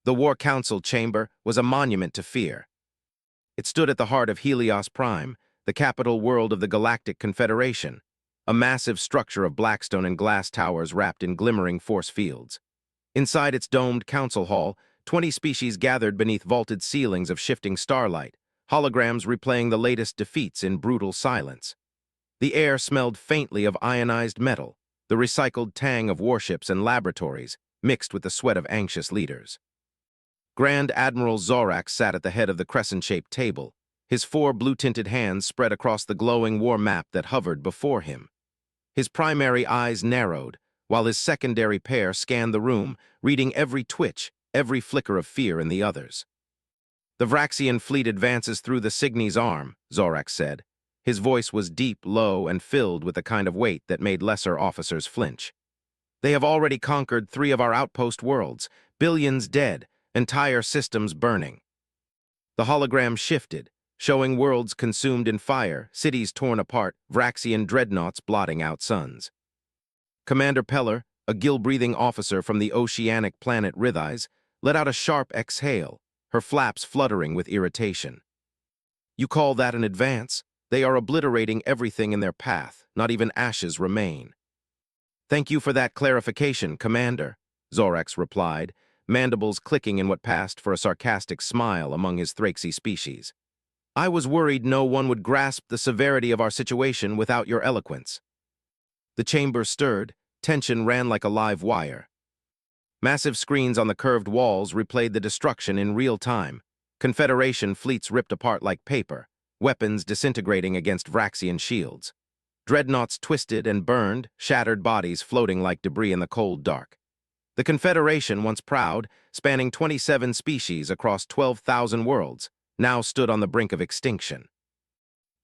The War Council chamber was a monument to fear. It stood at the heart of Helios Prime, the capital world of the Galactic Confederation, a massive structure of blackstone and glass towers wrapped in glimmering force fields. Inside its domed council hall, 20 species gathered beneath vaulted ceilings of shifting starlight, holograms replaying the latest defeats in brutal silence. The air smelled faintly of ionized metal, the recycled tang of warships and laboratories, mixed with the sweat of anxious leaders. Grand Admiral Zorax sat at the head of the crescent-shaped table, his 4 blue-tinted hands spread across the glowing war map that hovered before him. His primary eyes narrowed, while his secondary pair scanned the room, reading every twitch, every flicker of fear in the others. "The Vraxian fleet advances through the Cygni's arm," Zorax said. His voice was deep, low, and filled with the kind of weight that made lesser officers flinch. "They have already conquered 3 of our outpost worlds, billions dead, entire systems burning." The hologram shifted, showing worlds consumed in fire, cities torn apart, Vraxian dreadnoughts blotting out suns. Commander Peller, a gill-breathing officer from the oceanic planet Rithais, let out a sharp exhale, her flaps fluttering with irritation. "You call that an advance? They are obliterating everything in their path, not even ashes remain." "Thank you for that clarification, Commander," Zorax replied, mandibles clicking in what passed for a sarcastic smile among his Thraxi species. "I was worried no one would grasp the severity of our situation without your eloquence." The chamber stirred, tension ran like a live wire. Massive screens on the curved walls replayed the destruction in real time, Confederation fleets ripped apart like paper, weapons disintegrating against Vraxian shields. Dreadnoughts twisted and burned, shattered bodies floating like debris in the cold dark. The Confederation, once proud, spanning 27 species across 12,000 worlds, now stood on the brink of extinction.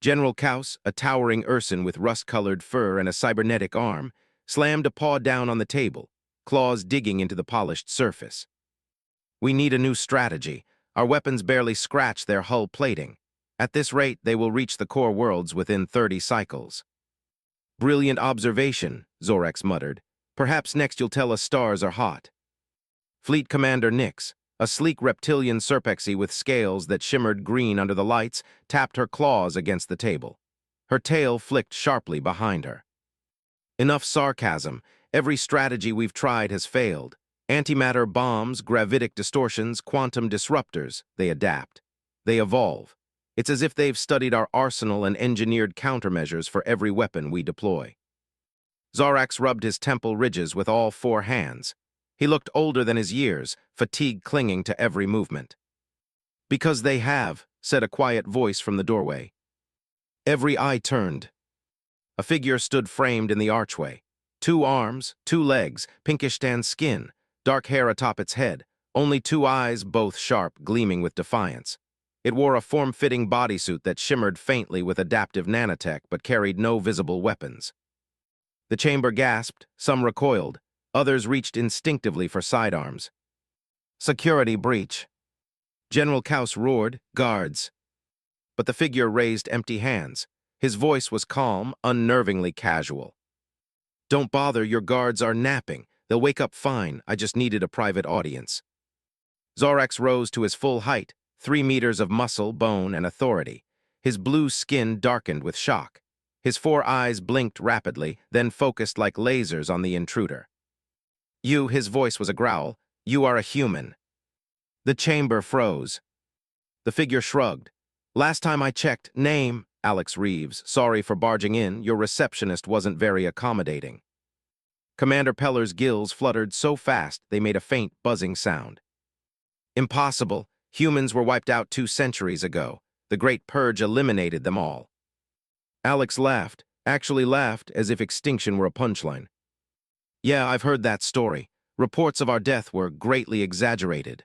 General Kaus, a towering Urson with rust-colored fur and a cybernetic arm, slammed a paw down on the table, claws digging into the polished surface. "We need a new strategy. Our weapons barely scratch their hull plating. At this rate, they will reach the core worlds within 30 cycles." "Brilliant observation," Zorax muttered. "Perhaps next you'll tell us stars are hot." Fleet Commander Nyx, a sleek reptilian serpexy with scales that shimmered green under the lights, tapped her claws against the table. Her tail flicked sharply behind her. "Enough sarcasm. Every strategy we've tried has failed. Antimatter bombs, gravitic distortions, quantum disruptors, they adapt. They evolve. It's as if they've studied our arsenal and engineered countermeasures for every weapon we deploy." Zorax rubbed his temple ridges with all 4 hands. He looked older than his years, fatigue clinging to every movement. "Because they have," said a quiet voice from the doorway. Every eye turned. A figure stood framed in the archway. 2 arms, 2 legs, pinkish-tan skin, dark hair atop its head, only 2 eyes, both sharp, gleaming with defiance. It wore a form-fitting bodysuit that shimmered faintly with adaptive nanotech but carried no visible weapons. The chamber gasped, some recoiled, others reached instinctively for sidearms. "Security breach." General Kaus roared, "Guards." But the figure raised empty hands. His voice was calm, unnervingly casual. "Don't bother, your guards are napping. They'll wake up fine. I just needed a private audience." Zorax rose to his full height, 3 meters of muscle, bone, and authority. His blue skin darkened with shock. His 4 eyes blinked rapidly, then focused like lasers on the intruder. "You," his voice was a growl, "you are a human." The chamber froze. The figure shrugged. "Last time I checked, name, Alex Reeves. Sorry for barging in, your receptionist wasn't very accommodating." Commander Peller's gills fluttered so fast they made a faint buzzing sound. "Impossible. Humans were wiped out 2 centuries ago. The Great Purge eliminated them all." Alex laughed, actually laughed as if extinction were a punchline. "Yeah, I've heard that story. Reports of our death were greatly exaggerated."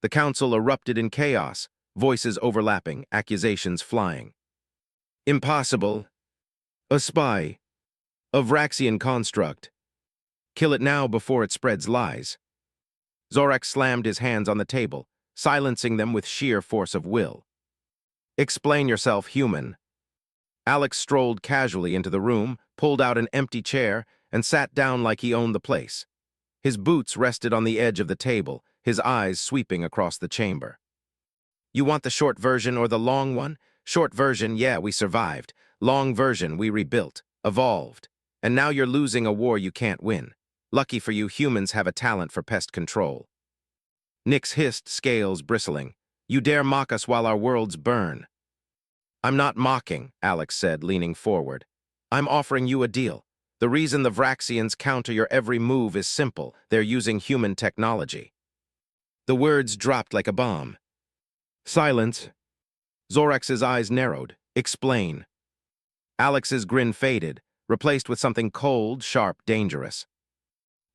The council erupted in chaos, voices overlapping, accusations flying. "Impossible. A spy. A Vraxian construct. Kill it now before it spreads lies." Zorax slammed his hands on the table, silencing them with sheer force of will. "Explain yourself, human." Alex strolled casually into the room, pulled out an empty chair, and sat down like he owned the place. His boots rested on the edge of the table, his eyes sweeping across the chamber. You want the short version or the long one? Short version, yeah, we survived. Long version, we rebuilt, evolved. And now you're losing a war you can't win. Lucky for you, humans have a talent for pest control. Nyx hissed, scales bristling. You dare mock us while our worlds burn. I'm not mocking, Alex said, leaning forward. I'm offering you a deal. The reason the Vraxians counter your every move is simple. They're using human technology. The words dropped like a bomb. Silence. Zorax's eyes narrowed. Explain. Alex's grin faded, replaced with something cold, sharp, dangerous.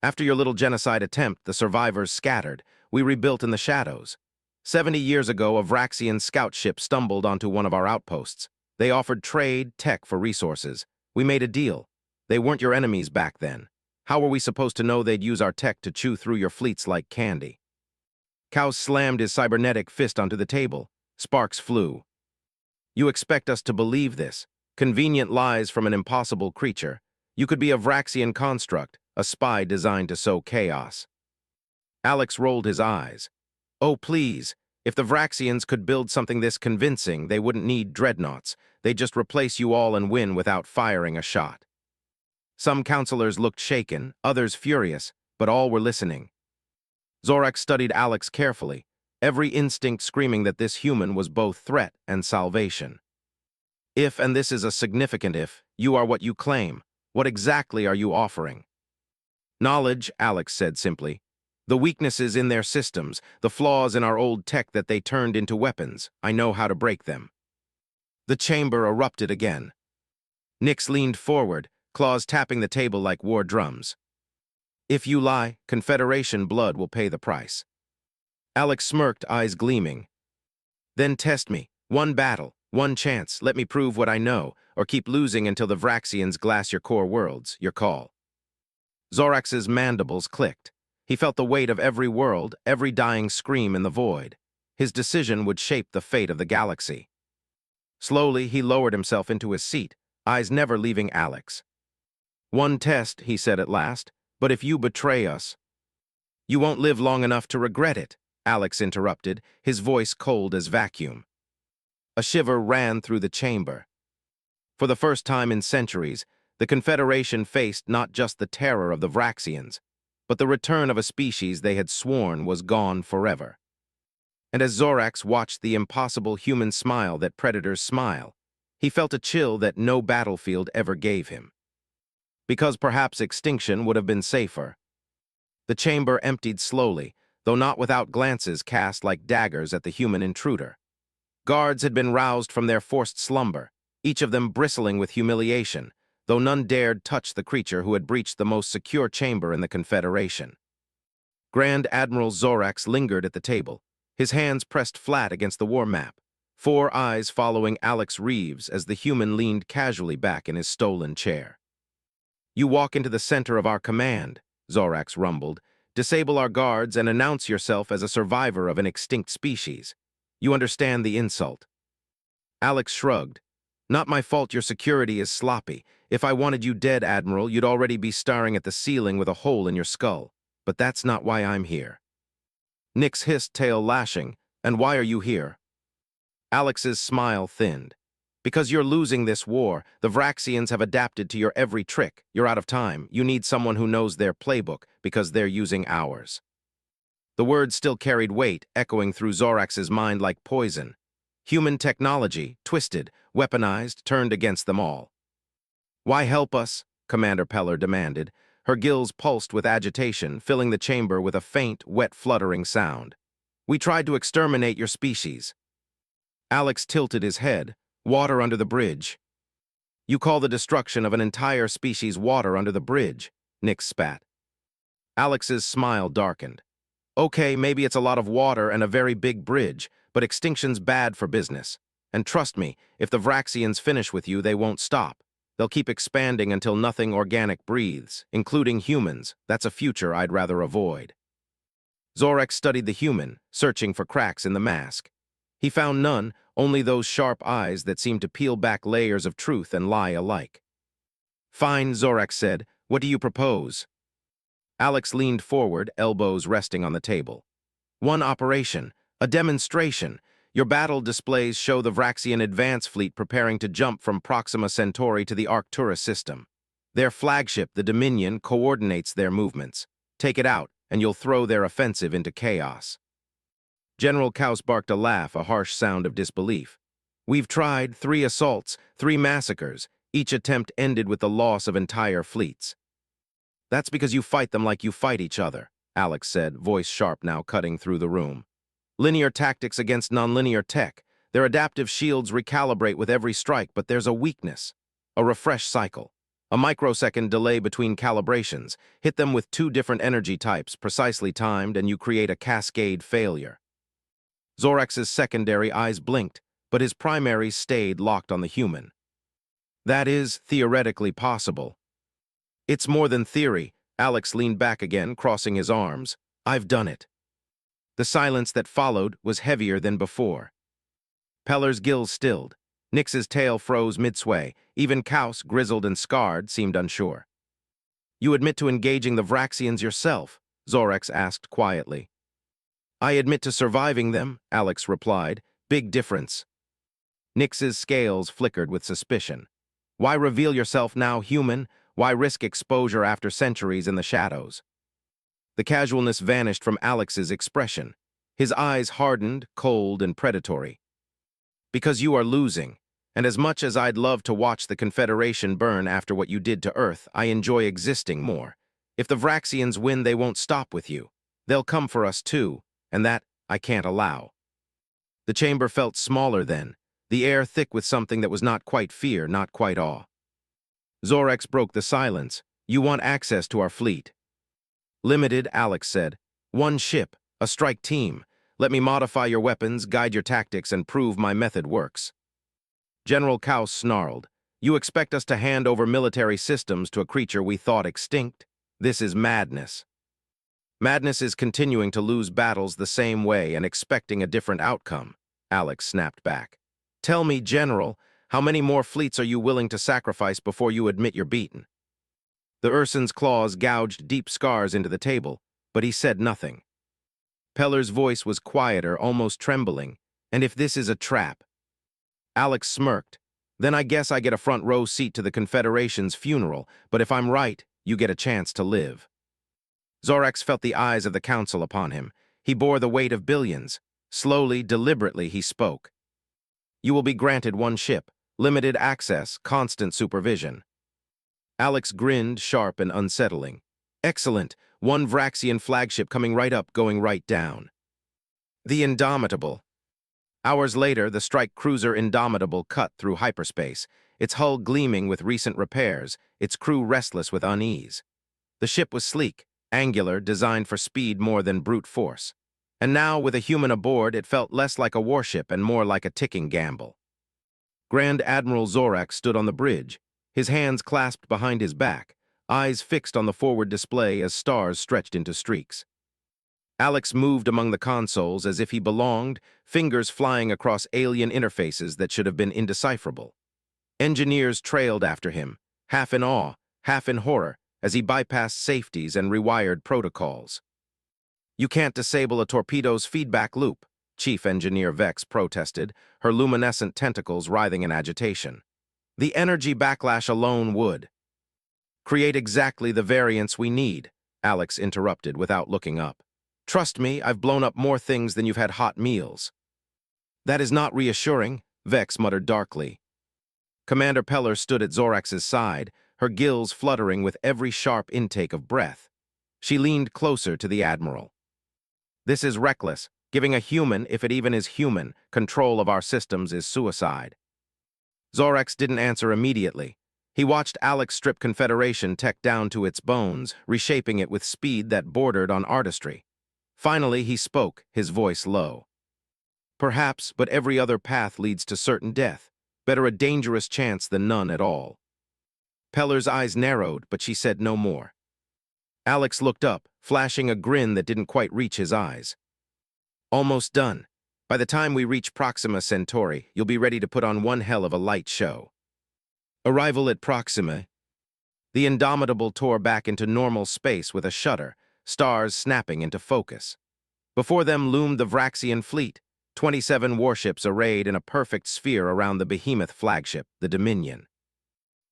After your little genocide attempt, the survivors scattered. We rebuilt in the shadows. 70 years ago, a Vraxian scout ship stumbled onto one of our outposts. They offered trade, tech for resources. We made a deal. They weren't your enemies back then. How were we supposed to know they'd use our tech to chew through your fleets like candy? Kaus slammed his cybernetic fist onto the table. Sparks flew. You expect us to believe this? Convenient lies from an impossible creature. You could be a Vraxian construct, a spy designed to sow chaos. Alex rolled his eyes. Oh, please. If the Vraxians could build something this convincing, they wouldn't need dreadnoughts. They'd just replace you all and win without firing a shot. Some counselors looked shaken, others furious, but all were listening. Zorax studied Alex carefully, every instinct screaming that this human was both threat and salvation. If, and this is a significant if, you are what you claim, what exactly are you offering? Knowledge, Alex said simply. The weaknesses in their systems, the flaws in our old tech that they turned into weapons. I know how to break them. The chamber erupted again. Nyx leaned forward, claws tapping the table like war drums. If you lie, Confederation blood will pay the price. Alex smirked, eyes gleaming. Then test me. One battle, one chance. Let me prove what I know, or keep losing until the Vraxians glass your core worlds. Your call. Zorax's mandibles clicked. He felt the weight of every world, every dying scream in the void. His decision would shape the fate of the galaxy. Slowly, he lowered himself into his seat, eyes never leaving Alex. One test, he said at last, but if you betray us... You won't live long enough to regret it, Alex interrupted, his voice cold as vacuum. A shiver ran through the chamber. For the first time in centuries, the Confederation faced not just the terror of the Vraxians, but the return of a species they had sworn was gone forever. And as Zorax watched the impossible human smile that predators smile, he felt a chill that no battlefield ever gave him. Because perhaps extinction would have been safer. The chamber emptied slowly, though not without glances cast like daggers at the human intruder. Guards had been roused from their forced slumber, each of them bristling with humiliation, though none dared touch the creature who had breached the most secure chamber in the Confederation. Grand Admiral Zorax lingered at the table, his hands pressed flat against the war map, 4 eyes following Alex Reeves as the human leaned casually back in his stolen chair. You walk into the center of our command, Zorax rumbled, disable our guards and announce yourself as a survivor of an extinct species. You understand the insult. Alex shrugged. Not my fault your security is sloppy. If I wanted you dead, Admiral, you'd already be staring at the ceiling with a hole in your skull. But that's not why I'm here. Nyx hissed, tail lashing. And why are you here? Alex's smile thinned. Because you're losing this war. The Vraxians have adapted to your every trick. You're out of time. You need someone who knows their playbook, because they're using ours. The words still carried weight, echoing through Zorax's mind like poison. Human technology, twisted, weaponized, turned against them all. Why help us? Commander Peller demanded. Her gills pulsed with agitation, filling the chamber with a faint, wet fluttering sound. We tried to exterminate your species. Alex tilted his head. Water under the bridge. You call the destruction of an entire species water under the bridge, Nyx spat. Alex's smile darkened. Okay, maybe it's a lot of water and a very big bridge, but extinction's bad for business. And trust me, if the Vraxians finish with you, they won't stop. They'll keep expanding until nothing organic breathes, including humans. That's a future I'd rather avoid. Zorax studied the human, searching for cracks in the mask. He found none, only those sharp eyes that seemed to peel back layers of truth and lie alike. Fine, Zorax said. What do you propose? Alex leaned forward, elbows resting on the table. One operation, a demonstration. Your battle displays show the Vraxian advance fleet preparing to jump from Proxima Centauri to the Arcturus system. Their flagship, the Dominion, coordinates their movements. Take it out, and you'll throw their offensive into chaos. General Kaus barked a laugh, a harsh sound of disbelief. We've tried 3 assaults, 3 massacres. Each attempt ended with the loss of entire fleets. That's because you fight them like you fight each other, Alex said, voice sharp now cutting through the room. Linear tactics against nonlinear tech. Their adaptive shields recalibrate with every strike, but there's a weakness. A refresh cycle. A microsecond delay between calibrations. Hit them with 2 different energy types, precisely timed, and you create a cascade failure. Zorex's secondary eyes blinked, but his primaries stayed locked on the human. That is theoretically possible. It's more than theory. Alex leaned back again, crossing his arms. I've done it. The silence that followed was heavier than before. Peller's gills stilled. Nix's tail froze midsway. Even Kaus, grizzled and scarred, seemed unsure. You admit to engaging the Vraxians yourself? Zorex asked quietly. I admit to surviving them, Alex replied. Big difference. Nix's scales flickered with suspicion. Why reveal yourself now human? Why risk exposure after centuries in the shadows? The casualness vanished from Alex's expression. His eyes hardened, cold and predatory. Because you are losing, and as much as I'd love to watch the Confederation burn after what you did to Earth, I enjoy existing more. If the Vraxians win, they won't stop with you. They'll come for us too, and that I can't allow. The chamber felt smaller then, the air thick with something that was not quite fear, not quite awe. Zorex broke the silence. You want access to our fleet. Limited, Alex said. 1 ship, a strike team. Let me modify your weapons, guide your tactics, and prove my method works. General Kaus snarled. You expect us to hand over military systems to a creature we thought extinct? This is madness. Madness is continuing to lose battles the same way and expecting a different outcome, Alex snapped back. Tell me, General, how many more fleets are you willing to sacrifice before you admit you're beaten? The Ursin's claws gouged deep scars into the table, but he said nothing. Peller's voice was quieter, almost trembling. And if this is a trap? Alex smirked. Then I guess I get a front row seat to the Confederation's funeral, but if I'm right, you get a chance to live. Zorex felt the eyes of the Council upon him. He bore the weight of billions. Slowly, deliberately, he spoke. You will be granted 1 ship, limited access, constant supervision. Alex grinned, sharp and unsettling. Excellent. 1 Vraxian flagship coming right up, going right down. The Indomitable. Hours later, the strike cruiser Indomitable cut through hyperspace, its hull gleaming with recent repairs, its crew restless with unease. The ship was sleek, angular, designed for speed more than brute force. And now, with a human aboard, it felt less like a warship and more like a ticking gamble. Grand Admiral Zorax stood on the bridge, his hands clasped behind his back, eyes fixed on the forward display as stars stretched into streaks. Alex moved among the consoles as if he belonged, fingers flying across alien interfaces that should have been indecipherable. Engineers trailed after him, half in awe, half in horror, as he bypassed safeties and rewired protocols. You can't disable a torpedo's feedback loop, Chief Engineer Vex protested, her luminescent tentacles writhing in agitation. The energy backlash alone would. Create exactly the variance we need, Alex interrupted without looking up. Trust me, I've blown up more things than you've had hot meals. That is not reassuring, Vex muttered darkly. Commander Peller stood at Zorax's side, her gills fluttering with every sharp intake of breath. She leaned closer to the Admiral. This is reckless. Giving a human, if it even is human, control of our systems is suicide. Zorax didn't answer immediately. He watched Alex strip Confederation tech down to its bones, reshaping it with speed that bordered on artistry. Finally, he spoke, his voice low. Perhaps, but every other path leads to certain death. Better a dangerous chance than none at all. Peller's eyes narrowed, but she said no more. Alex looked up, flashing a grin that didn't quite reach his eyes. Almost done. By the time we reach Proxima Centauri, you'll be ready to put on one hell of a light show. Arrival at Proxima. The Indomitable tore back into normal space with a shudder, stars snapping into focus. Before them loomed the Vraxian fleet, 27 warships arrayed in a perfect sphere around the behemoth flagship, the Dominion.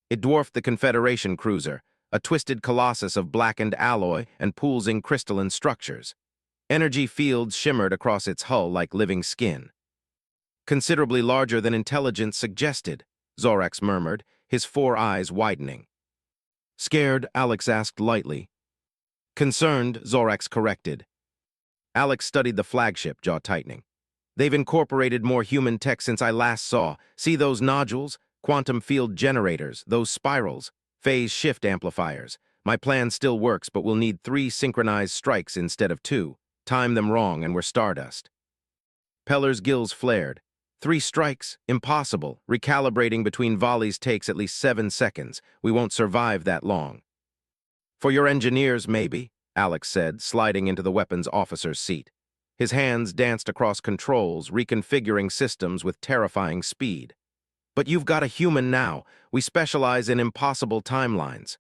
It dwarfed the Confederation cruiser, a twisted colossus of blackened alloy and pulsing crystalline structures. Energy fields shimmered across its hull like living skin. Considerably larger than intelligence suggested, Zorax murmured, his 4 eyes widening. Scared, Alex asked lightly. Concerned, Zorax corrected. Alex studied the flagship, jaw tightening. They've incorporated more human tech since I last saw. See those nodules? Quantum field generators, those spirals, phase shift amplifiers. My plan still works, but we'll need 3 synchronized strikes instead of 2. Time them wrong and we're stardust. Peller's gills flared. 3 strikes? Impossible. Recalibrating between volleys takes at least 7 seconds. We won't survive that long. For your engineers, maybe, Alex said, sliding into the weapons officer's seat. His hands danced across controls, reconfiguring systems with terrifying speed. But you've got a human now. We specialize in impossible timelines.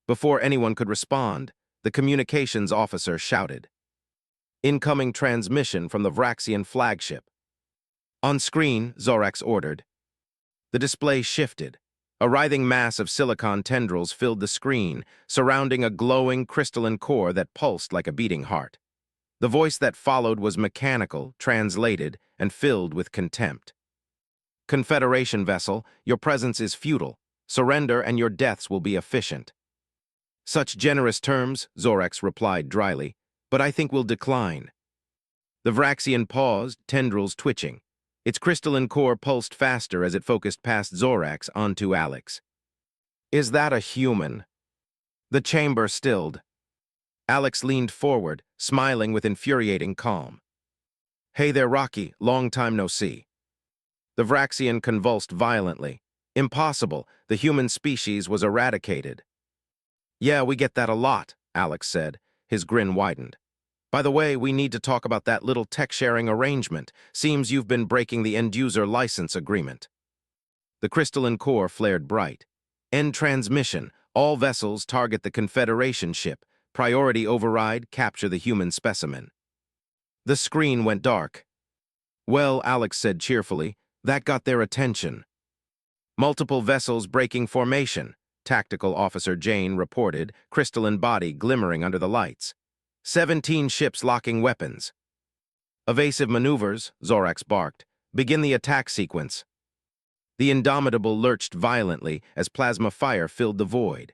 Before anyone could respond, the communications officer shouted. Incoming transmission from the Vraxian flagship. On screen, Zorax ordered. The display shifted. A writhing mass of silicon tendrils filled the screen, surrounding a glowing crystalline core that pulsed like a beating heart. The voice that followed was mechanical, translated, and filled with contempt. Confederation vessel, your presence is futile. Surrender and your deaths will be efficient. Such generous terms, Zorax replied dryly, but I think we'll decline. The Vraxian paused, tendrils twitching. Its crystalline core pulsed faster as it focused past Zorax onto Alex. Is that a human? The chamber stilled. Alex leaned forward, smiling with infuriating calm. Hey there, Rocky, long time no see. The Vraxian convulsed violently. Impossible, the human species was eradicated. Yeah, we get that a lot, Alex said. His grin widened. By the way, we need to talk about that little tech-sharing arrangement. Seems you've been breaking the end-user license agreement. The crystalline core flared bright. End transmission. All vessels target the Confederation ship. Priority override, capture the human specimen. The screen went dark. Well, Alex said cheerfully, that got their attention. Multiple vessels breaking formation, Tactical Officer Jane reported, crystalline body glimmering under the lights. 17 ships locking weapons. Evasive maneuvers, Zorax barked. Begin the attack sequence. The Indomitable lurched violently as plasma fire filled the void.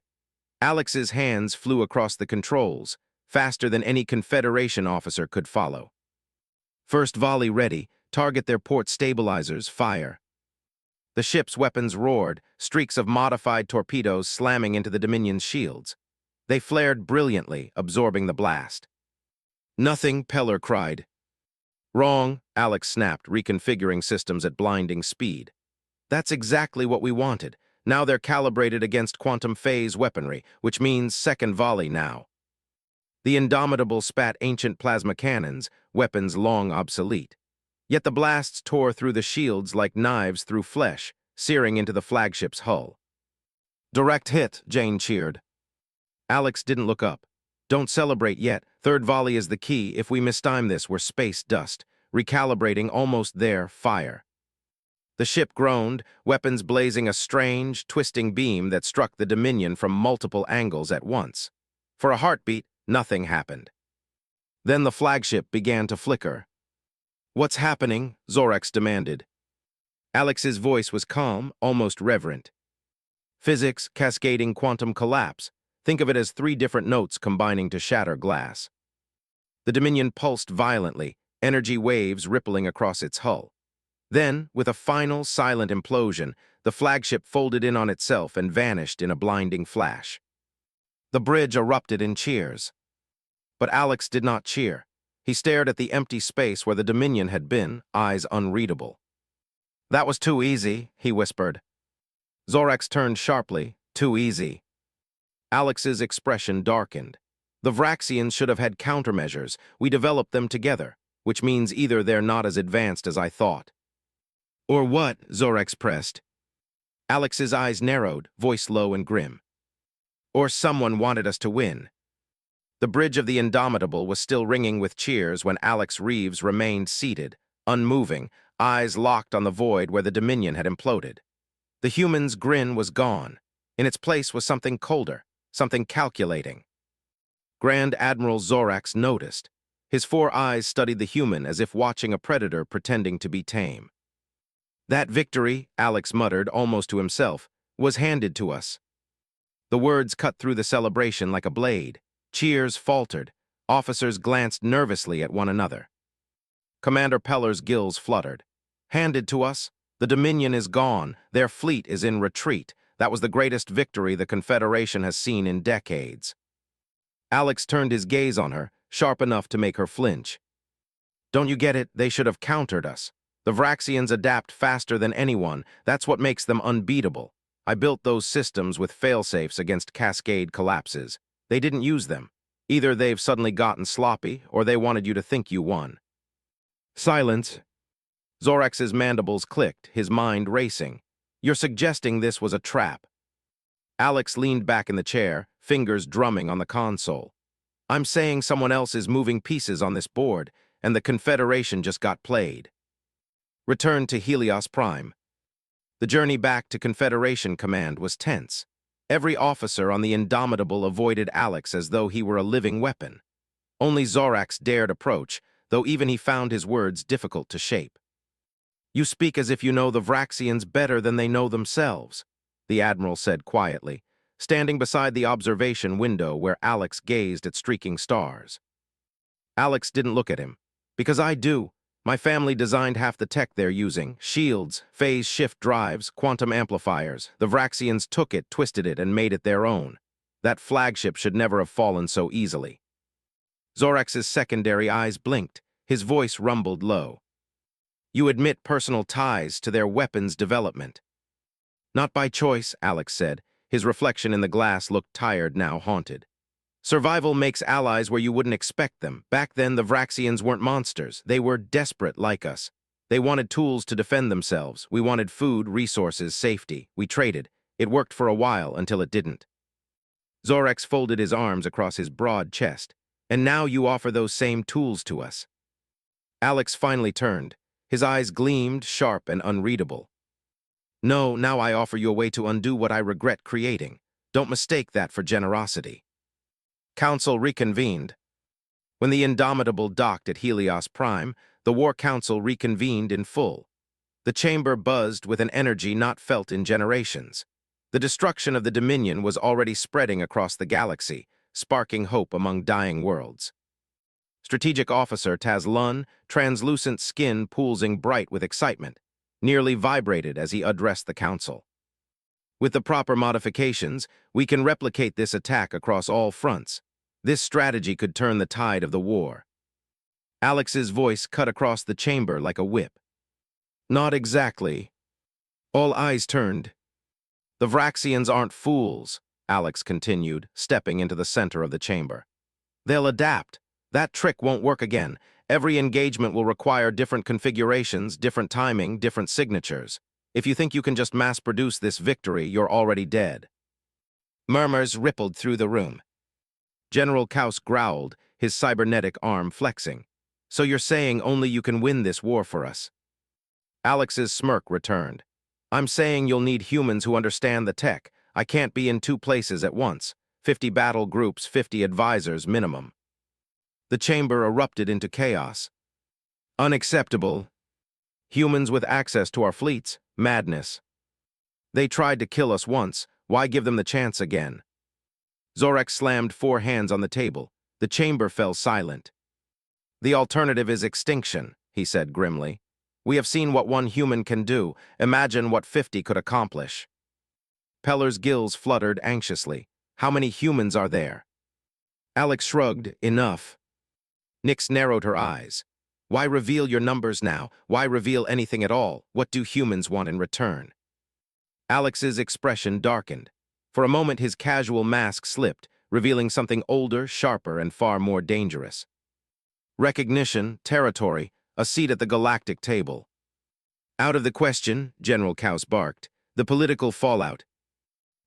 Alex's hands flew across the controls, faster than any Confederation officer could follow. First volley ready, target their port stabilizers, fire. The ship's weapons roared, streaks of modified torpedoes slamming into the Dominion's shields. They flared brilliantly, absorbing the blast. Nothing, Peller cried. Wrong, Alex snapped, reconfiguring systems at blinding speed. That's exactly what we wanted. Now they're calibrated against quantum phase weaponry, which means second volley now. The Indomitable spat ancient plasma cannons, weapons long obsolete. Yet the blasts tore through the shields like knives through flesh, searing into the flagship's hull. Direct hit, Jane cheered. Alex didn't look up. Don't celebrate yet. Third volley is the key. If we mistime this, we're space dust. Recalibrating, almost there, fire. The ship groaned, weapons blazing a strange, twisting beam that struck the Dominion from multiple angles at once. For a heartbeat, nothing happened. Then the flagship began to flicker. What's happening? Zorax demanded. Alex's voice was calm, almost reverent. Physics, cascading quantum collapse. Think of it as 3 different notes combining to shatter glass. The Dominion pulsed violently, energy waves rippling across its hull. Then, with a final, silent implosion, the flagship folded in on itself and vanished in a blinding flash. The bridge erupted in cheers. But Alex did not cheer. He stared at the empty space where the Dominion had been, eyes unreadable. That was too easy, he whispered. Zorax turned sharply. Too easy. Alex's expression darkened. The Vraxians should have had countermeasures. We developed them together, which means either they're not as advanced as I thought. Or what? Zorax pressed. Alex's eyes narrowed, voice low and grim. Or someone wanted us to win. The bridge of the Indomitable was still ringing with cheers when Alex Reeves remained seated, unmoving, eyes locked on the void where the Dominion had imploded. The human's grin was gone. In its place was something colder, something calculating. Grand Admiral Zorax noticed. His four eyes studied the human as if watching a predator pretending to be tame. That victory, Alex muttered almost to himself, was handed to us. The words cut through the celebration like a blade. Cheers faltered. Officers glanced nervously at one another. Commander Peller's gills fluttered. Handed to us? The Dominion is gone. Their fleet is in retreat. That was the greatest victory the Confederation has seen in decades. Alex turned his gaze on her, sharp enough to make her flinch. Don't you get it? They should have countered us. The Vraxians adapt faster than anyone. That's what makes them unbeatable. I built those systems with failsafes against cascade collapses. They didn't use them. Either they've suddenly gotten sloppy, or they wanted you to think you won. Silence. Zorax's mandibles clicked, his mind racing. You're suggesting this was a trap. Alex leaned back in the chair, fingers drumming on the console. I'm saying someone else is moving pieces on this board, and the Confederation just got played. Return to Helios Prime. The journey back to Confederation Command was tense. Every officer on the Indomitable avoided Alex as though he were a living weapon. Only Zorax dared approach, though even he found his words difficult to shape. You speak as if you know the Vraxians better than they know themselves, the Admiral said quietly, standing beside the observation window where Alex gazed at streaking stars. Alex didn't look at him. Because I do. My family designed half the tech they're using. Shields, phase shift drives, quantum amplifiers. The Vraxians took it, twisted it, and made it their own. That flagship should never have fallen so easily. Zorax's secondary eyes blinked. His voice rumbled low. You admit personal ties to their weapons development. Not by choice, Alex said. His reflection in the glass looked tired, now haunted. Survival makes allies where you wouldn't expect them. Back then, the Vraxians weren't monsters. They were desperate like us. They wanted tools to defend themselves. We wanted food, resources, safety. We traded. It worked for a while until it didn't. Zorax folded his arms across his broad chest. And now you offer those same tools to us. Alex finally turned. His eyes gleamed, sharp and unreadable. No, now I offer you a way to undo what I regret creating. Don't mistake that for generosity. Council reconvened. When the Indomitable docked at Helios Prime, the War Council reconvened in full. The chamber buzzed with an energy not felt in generations. The destruction of the Dominion was already spreading across the galaxy, sparking hope among dying worlds. Strategic Officer Taz Lun, translucent skin pulsing bright with excitement, nearly vibrated as he addressed the Council. With the proper modifications, we can replicate this attack across all fronts. This strategy could turn the tide of the war. Alex's voice cut across the chamber like a whip. Not exactly. All eyes turned. The Vraxians aren't fools, Alex continued, stepping into the center of the chamber. They'll adapt. That trick won't work again. Every engagement will require different configurations, different timing, different signatures. If you think you can just mass-produce this victory, you're already dead. Murmurs rippled through the room. General Kaus growled, his cybernetic arm flexing. So you're saying only you can win this war for us? Alex's smirk returned. I'm saying you'll need humans who understand the tech. I can't be in two places at once. 50 battle groups, 50 advisors minimum. The chamber erupted into chaos. Unacceptable. Humans with access to our fleets? Madness. They tried to kill us once. Why give them the chance again? Zorax slammed 4 hands on the table. The chamber fell silent. The alternative is extinction, he said grimly. We have seen what one human can do. Imagine what 50 could accomplish. Peller's gills fluttered anxiously. How many humans are there? Alex shrugged. Enough. Nyx narrowed her eyes. Why reveal your numbers now? Why reveal anything at all? What do humans want in return? Alex's expression darkened. For a moment his casual mask slipped, revealing something older, sharper, and far more dangerous. Recognition, territory, a seat at the galactic table. Out of the question, General Kaus barked. The political fallout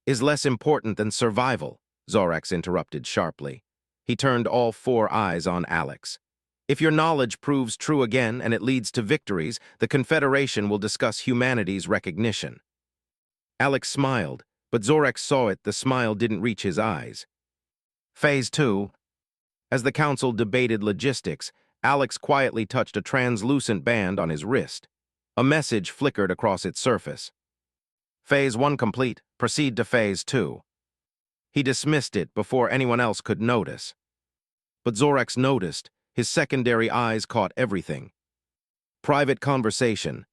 is less important than survival, Zorax interrupted sharply. He turned all four eyes on Alex. If your knowledge proves true again and it leads to victories, the Confederation will discuss humanity's recognition. Alex smiled, but Zorex saw it, the smile didn't reach his eyes. Phase 2. As the council debated logistics, Alex quietly touched a translucent band on his wrist. A message flickered across its surface. Phase 1 complete, proceed to Phase 2. He dismissed it before anyone else could notice. But Zorex noticed. His secondary eyes caught everything. Private conversation.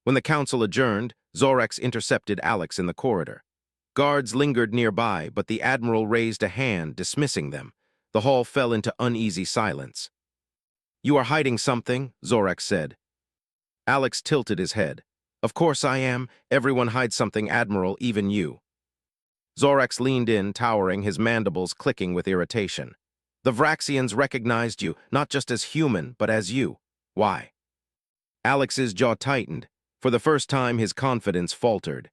When the council adjourned, Zorex intercepted Alex in the corridor. Guards lingered nearby, but the Admiral raised a hand, dismissing them. The hall fell into uneasy silence. "You are hiding something," Zorex said. Alex tilted his head. "Of course I am. Everyone hides something, Admiral, even you." Zorex leaned in, towering, his mandibles clicking with irritation. "The Vraxians recognized you, not just as human, but as you. Why?" Alex's jaw tightened. For the first time, his confidence faltered.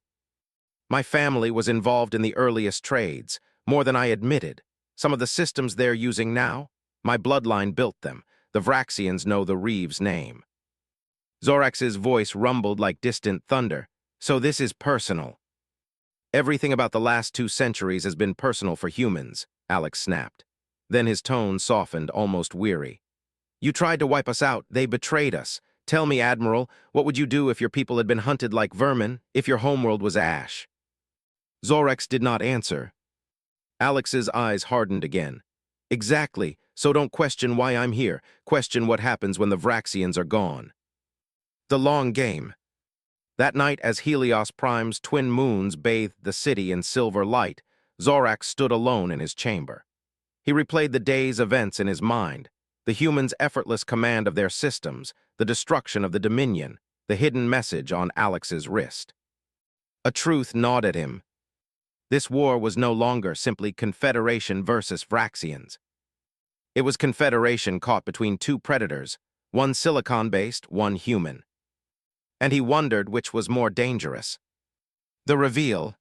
"My family was involved in the earliest trades, more than I admitted. Some of the systems they're using now, my bloodline built them. The Vraxians know the Reeves name." Zorex's voice rumbled like distant thunder. "So this is personal." "Everything about the last 2 centuries has been personal for humans," Alex snapped. Then his tone softened, almost weary. "You tried to wipe us out. They betrayed us. Tell me, Admiral, what would you do if your people had been hunted like vermin, if your homeworld was ash?" Zorex did not answer. Alex's eyes hardened again. "Exactly, so don't question why I'm here. Question what happens when the Vraxians are gone." The long game. That night, as Helios Prime's twin moons bathed the city in silver light, Zorax stood alone in his chamber. He replayed the day's events in his mind, the humans' effortless command of their systems, the destruction of the Dominion, the hidden message on Alex's wrist. A truth gnawed at him. This war was no longer simply Confederation versus Vraxians. It was Confederation caught between 2 predators, one silicon-based, one human. And he wondered which was more dangerous. The reveal.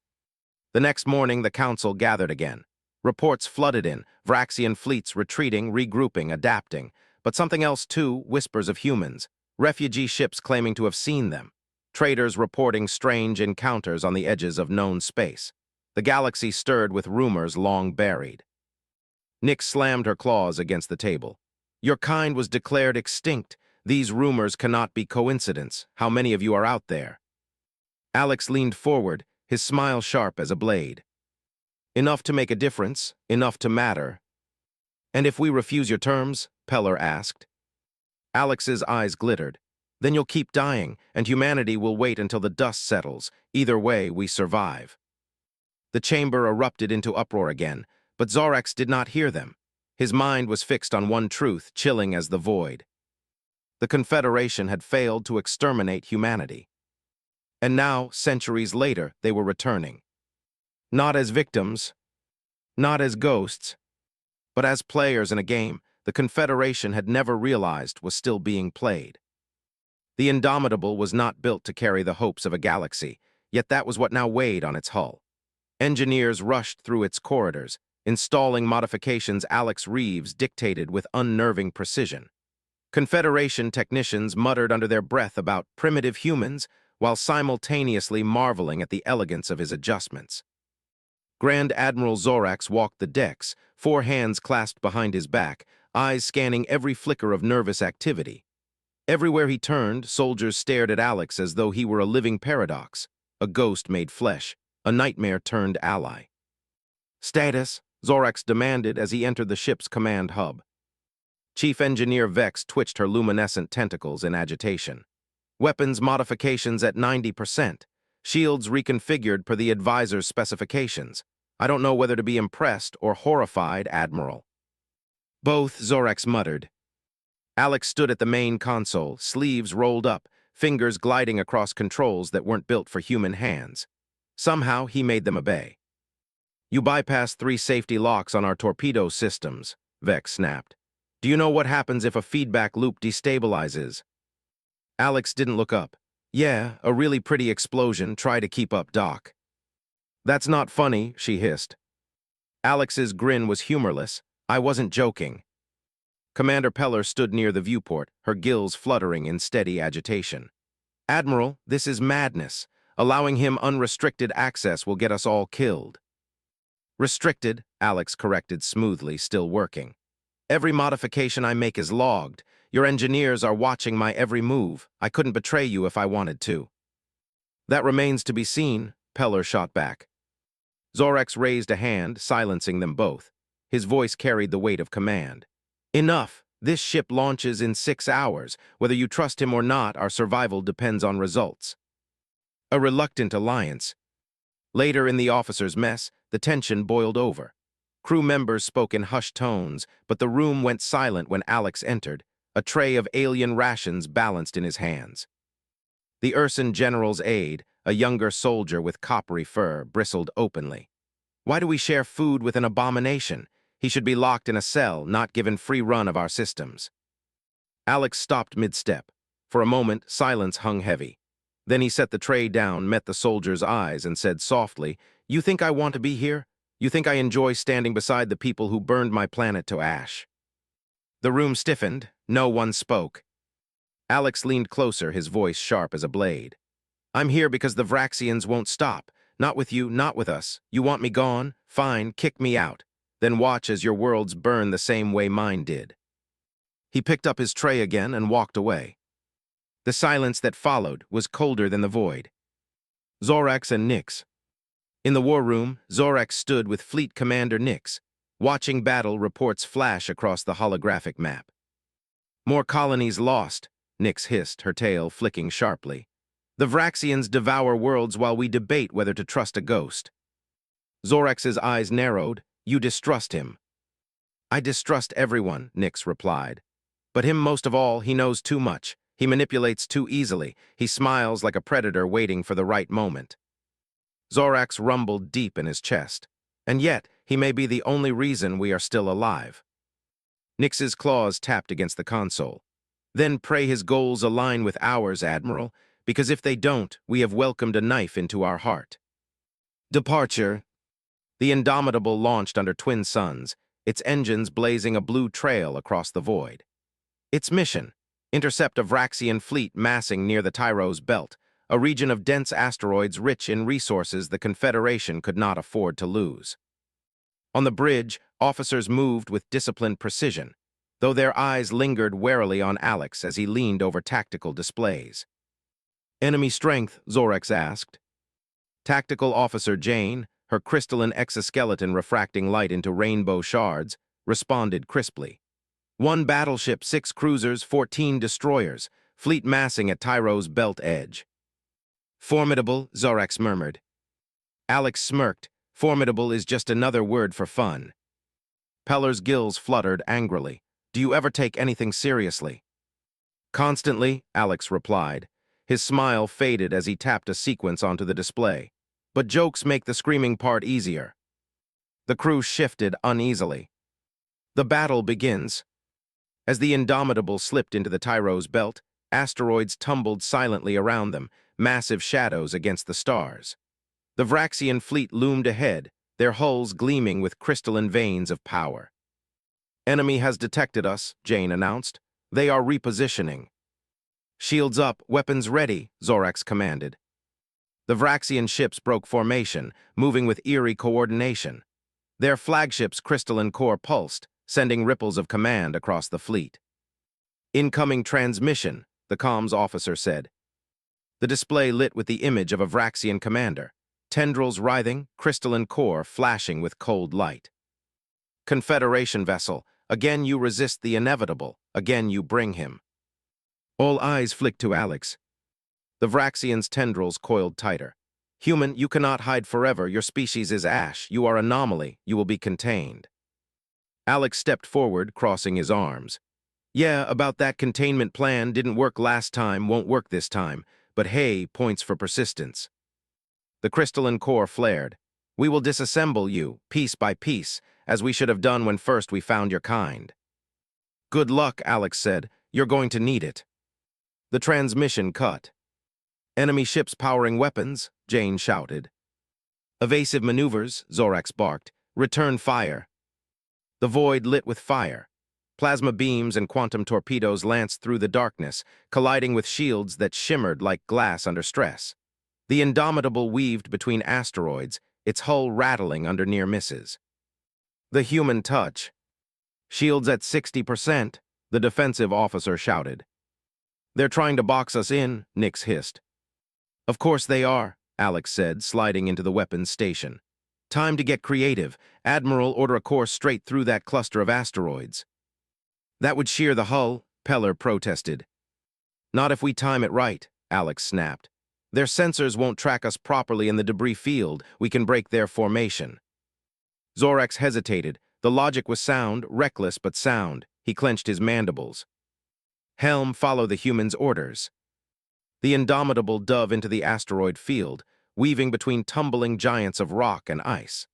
The next morning, the council gathered again. Reports flooded in, Vraxian fleets retreating, regrouping, adapting. But something else too, whispers of humans. Refugee ships claiming to have seen them. Traders reporting strange encounters on the edges of known space. The galaxy stirred with rumors long buried. Nyx slammed her claws against the table. "Your kind was declared extinct. These rumors cannot be coincidence. How many of you are out there?" Alex leaned forward, his smile sharp as a blade. "Enough to make a difference, enough to matter." "And if we refuse your terms?" Peller asked. Alex's eyes glittered. "Then you'll keep dying, and humanity will wait until the dust settles. Either way, we survive." The chamber erupted into uproar again, but Zorex did not hear them. His mind was fixed on one truth, chilling as the void. The Confederation had failed to exterminate humanity. And now, centuries later, they were returning. Not as victims, not as ghosts, but as players in a game the Confederation had never realized was still being played. The Indomitable was not built to carry the hopes of a galaxy, yet that was what now weighed on its hull. Engineers rushed through its corridors, installing modifications Alex Reeves dictated with unnerving precision. Confederation technicians muttered under their breath about primitive humans while simultaneously marveling at the elegance of his adjustments. Grand Admiral Zorax walked the decks, 4 hands clasped behind his back, eyes scanning every flicker of nervous activity. Everywhere he turned, soldiers stared at Alex as though he were a living paradox, a ghost made flesh, a nightmare turned ally. "Status," Zorax demanded as he entered the ship's command hub. Chief Engineer Vex twitched her luminescent tentacles in agitation. "Weapons modifications at 90%. Shields reconfigured per the advisor's specifications. I don't know whether to be impressed or horrified, Admiral." "Both," Zorex muttered. Alex stood at the main console, sleeves rolled up, fingers gliding across controls that weren't built for human hands. Somehow, he made them obey. "You bypassed 3 safety locks on our torpedo systems," Vex snapped. "Do you know what happens if a feedback loop destabilizes?" Alex didn't look up. "Yeah, a really pretty explosion. Try to keep up, Doc." "That's not funny," she hissed. Alex's grin was humorless. I wasn't joking. Commander Peller stood near the viewport, her gills fluttering in steady agitation. Admiral, this is madness. Allowing him unrestricted access will get us all killed. Restricted, Alex corrected smoothly, still working. Every modification I make is logged. Your engineers are watching my every move. I couldn't betray you if I wanted to. That remains to be seen, Peller shot back. Zorax raised a hand, silencing them both. His voice carried the weight of command. Enough! This ship launches in 6 hours. Whether you trust him or not, our survival depends on results. A reluctant alliance. Later in the officers' mess, the tension boiled over. Crew members spoke in hushed tones, but the room went silent when Alex entered, a tray of alien rations balanced in his hands. The Ursan general's aide, a younger soldier with coppery fur, bristled openly. Why do we share food with an abomination? He should be locked in a cell, not given free run of our systems. Alex stopped mid-step. For a moment, silence hung heavy. Then he set the tray down, met the soldier's eyes, and said softly, "You think I want to be here? You think I enjoy standing beside the people who burned my planet to ash?" The room stiffened. No one spoke. Alex leaned closer, his voice sharp as a blade. "I'm here because the Vraxians won't stop. Not with you, not with us. You want me gone? Fine, kick me out. Then watch as your worlds burn the same way mine did." He picked up his tray again and walked away. The silence that followed was colder than the void. Zorax and Nyx. In the war room, Zorax stood with Fleet Commander Nyx, watching battle reports flash across the holographic map. "More colonies lost," Nyx hissed, her tail flicking sharply. "The Vraxians devour worlds while we debate whether to trust a ghost." Zorax's eyes narrowed. "You distrust him." "I distrust everyone," Nyx replied. "But him most of all. He knows too much. He manipulates too easily. He smiles like a predator waiting for the right moment." Zorax rumbled deep in his chest. "And yet, he may be the only reason we are still alive." Nyx's claws tapped against the console. "Then pray his goals align with ours, Admiral, because if they don't, we have welcomed a knife into our heart." Departure. The Indomitable launched under twin suns, its engines blazing a blue trail across the void. Its mission: intercept a Vraxian fleet massing near the Tyros Belt, a region of dense asteroids rich in resources the Confederation could not afford to lose. On the bridge, officers moved with disciplined precision, though their eyes lingered warily on Alex as he leaned over tactical displays. "Enemy strength?" Zorax asked. Tactical Officer Jane, her crystalline exoskeleton refracting light into rainbow shards, responded crisply. "1 battleship, 6 cruisers, 14 destroyers, fleet massing at Tyros Belt edge." "Formidable," Zorax murmured. Alex smirked. "Formidable is just another word for fun." Peller's gills fluttered angrily. "Do you ever take anything seriously?" "Constantly," Alex replied. His smile faded as he tapped a sequence onto the display. "But jokes make the screaming part easier." The crew shifted uneasily. The battle begins. As the Indomitable slipped into the Tyros Belt, asteroids tumbled silently around them, massive shadows against the stars. The Vraxian fleet loomed ahead, their hulls gleaming with crystalline veins of power. "Enemy has detected us," Jane announced. "They are repositioning." "Shields up, weapons ready," Zorax commanded. The Vraxian ships broke formation, moving with eerie coordination. Their flagship's crystalline core pulsed, sending ripples of command across the fleet. "Incoming transmission," the comms officer said. The display lit with the image of a Vraxian commander, tendrils writhing, crystalline core flashing with cold light. "Confederation vessel, again you resist the inevitable, again you bring him." All eyes flicked to Alex. The Vraxian's tendrils coiled tighter. "Human, you cannot hide forever. Your species is ash. You are anomaly. You will be contained." Alex stepped forward, crossing his arms. "Yeah, about that containment plan, didn't work last time, won't work this time. But hey, points for persistence." The crystalline core flared. "We will disassemble you, piece by piece, as we should have done when first we found your kind." "Good luck," Alex said. "You're going to need it." The transmission cut. "Enemy ships powering weapons," Jane shouted. "Evasive maneuvers," Zorax barked. "Return fire." The void lit with fire. Plasma beams and quantum torpedoes lanced through the darkness, colliding with shields that shimmered like glass under stress. The Indomitable weaved between asteroids, its hull rattling under near misses. The human touch. Shields at 60%, the defensive officer shouted. They're trying to box us in, Nix hissed. Of course they are, Alex said, sliding into the weapons station. Time to get creative. Admiral, order a course straight through that cluster of asteroids. That would shear the hull, Peller protested. Not if we time it right, Alex snapped. Their sensors won't track us properly in the debris field. We can break their formation. Zorax hesitated. The logic was sound, reckless but sound. He clenched his mandibles. Helm, follow the human's orders. The Indomitable dove into the asteroid field, weaving between tumbling giants of rock and ice.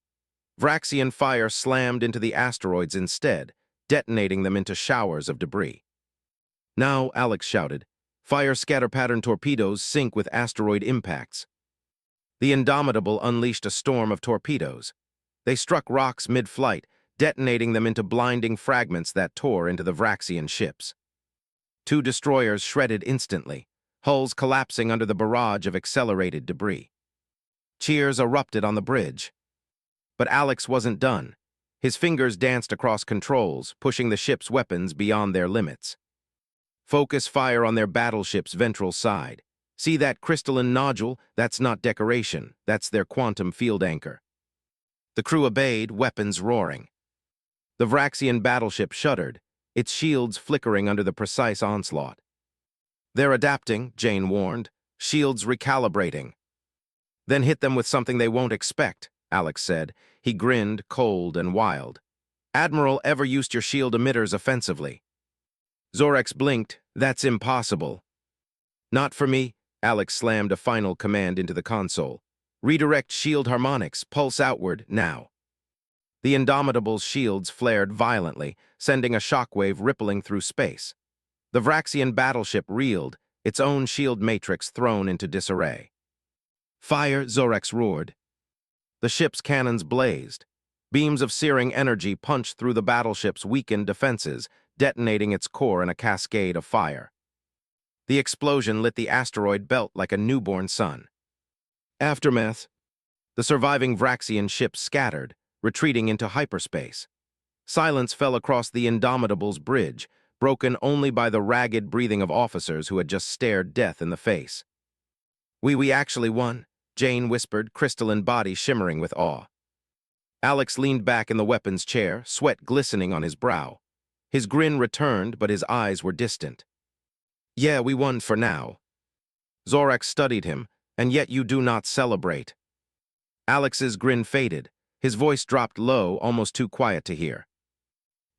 Vraxian fire slammed into the asteroids instead, detonating them into showers of debris. Now, Alex shouted, fire scatter-pattern torpedoes sink with asteroid impacts. The Indomitable unleashed a storm of torpedoes. They struck rocks mid-flight, detonating them into blinding fragments that tore into the Vraxian ships. 2 destroyers shredded instantly, hulls collapsing under the barrage of accelerated debris. Cheers erupted on the bridge. But Alex wasn't done. His fingers danced across controls, pushing the ship's weapons beyond their limits. Focus fire on their battleship's ventral side. See that crystalline nodule? That's not decoration. That's their quantum field anchor. The crew obeyed, weapons roaring. The Vraxian battleship shuddered, its shields flickering under the precise onslaught. They're adapting, Jane warned. Shields recalibrating. Then hit them with something they won't expect, Alex said. He grinned, cold and wild. Admiral, ever used your shield emitters offensively? Zorax blinked. That's impossible. Not for me, Alex slammed a final command into the console. Redirect shield harmonics, pulse outward, now. The Indomitable's shields flared violently, sending a shockwave rippling through space. The Vraxian battleship reeled, its own shield matrix thrown into disarray. Fire, Zorax roared. The ship's cannons blazed. Beams of searing energy punched through the battleship's weakened defenses, detonating its core in a cascade of fire. The explosion lit the asteroid belt like a newborn sun. Aftermath. The surviving Vraxian ships scattered, retreating into hyperspace. Silence fell across the Indomitable's bridge, broken only by the ragged breathing of officers who had just stared death in the face. We actually won, Jane whispered, crystalline body shimmering with awe. Alex leaned back in the weapons chair, sweat glistening on his brow. His grin returned, but his eyes were distant. Yeah, we won for now. Zorax studied him, and yet you do not celebrate. Alex's grin faded. His voice dropped low, almost too quiet to hear.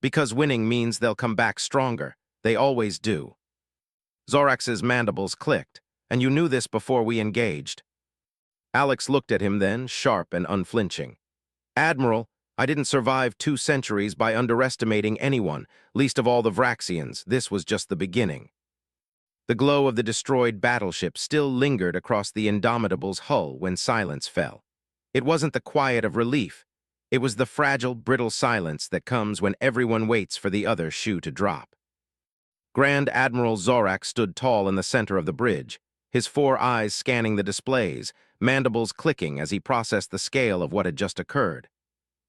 Because winning means they'll come back stronger. They always do. Zorax's mandibles clicked, and you knew this before we engaged. Alex looked at him then, sharp and unflinching. Admiral, I didn't survive 2 centuries by underestimating anyone, least of all the Vraxians. This was just the beginning. The glow of the destroyed battleship still lingered across the Indomitable's hull when silence fell. It wasn't the quiet of relief. It was the fragile, brittle silence that comes when everyone waits for the other shoe to drop. Grand Admiral Zorax stood tall in the center of the bridge, his 4 eyes scanning the displays, mandibles clicking as he processed the scale of what had just occurred.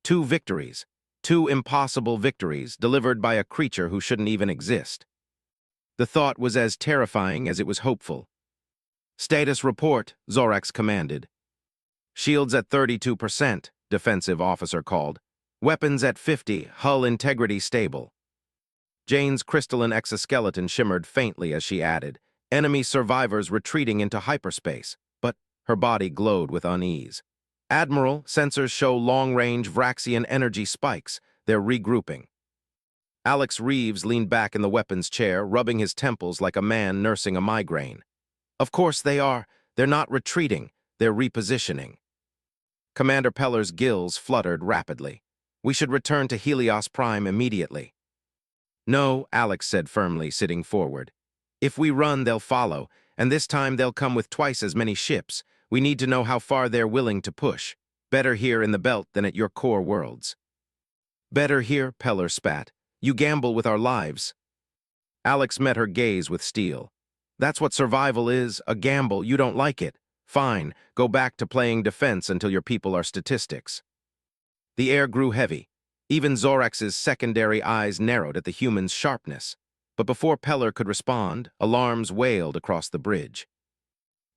2 victories, 2 impossible victories delivered by a creature who shouldn't even exist. The thought was as terrifying as it was hopeful. Status report, Zorax commanded. Shields at 32%, defensive officer called. Weapons at 50, hull integrity stable. Jane's crystalline exoskeleton shimmered faintly as she added, enemy survivors retreating into hyperspace, but her body glowed with unease. Admiral, sensors show long-range Vraxian energy spikes. They're regrouping. Alex Reeves leaned back in the weapons chair, rubbing his temples like a man nursing a migraine. Of course they are. They're not retreating. They're repositioning. Commander Peller's gills fluttered rapidly. We should return to Helios Prime immediately. No, Alex said firmly, sitting forward. If we run, they'll follow, and this time they'll come with twice as many ships. We need to know how far they're willing to push. Better here in the belt than at your core worlds. Better here, Peller spat. You gamble with our lives. Alex met her gaze with steel. That's what survival is, a gamble. You don't like it. Fine, go back to playing defense until your people are statistics. The air grew heavy. Even Zorax's secondary eyes narrowed at the human's sharpness. But before Peller could respond, alarms wailed across the bridge.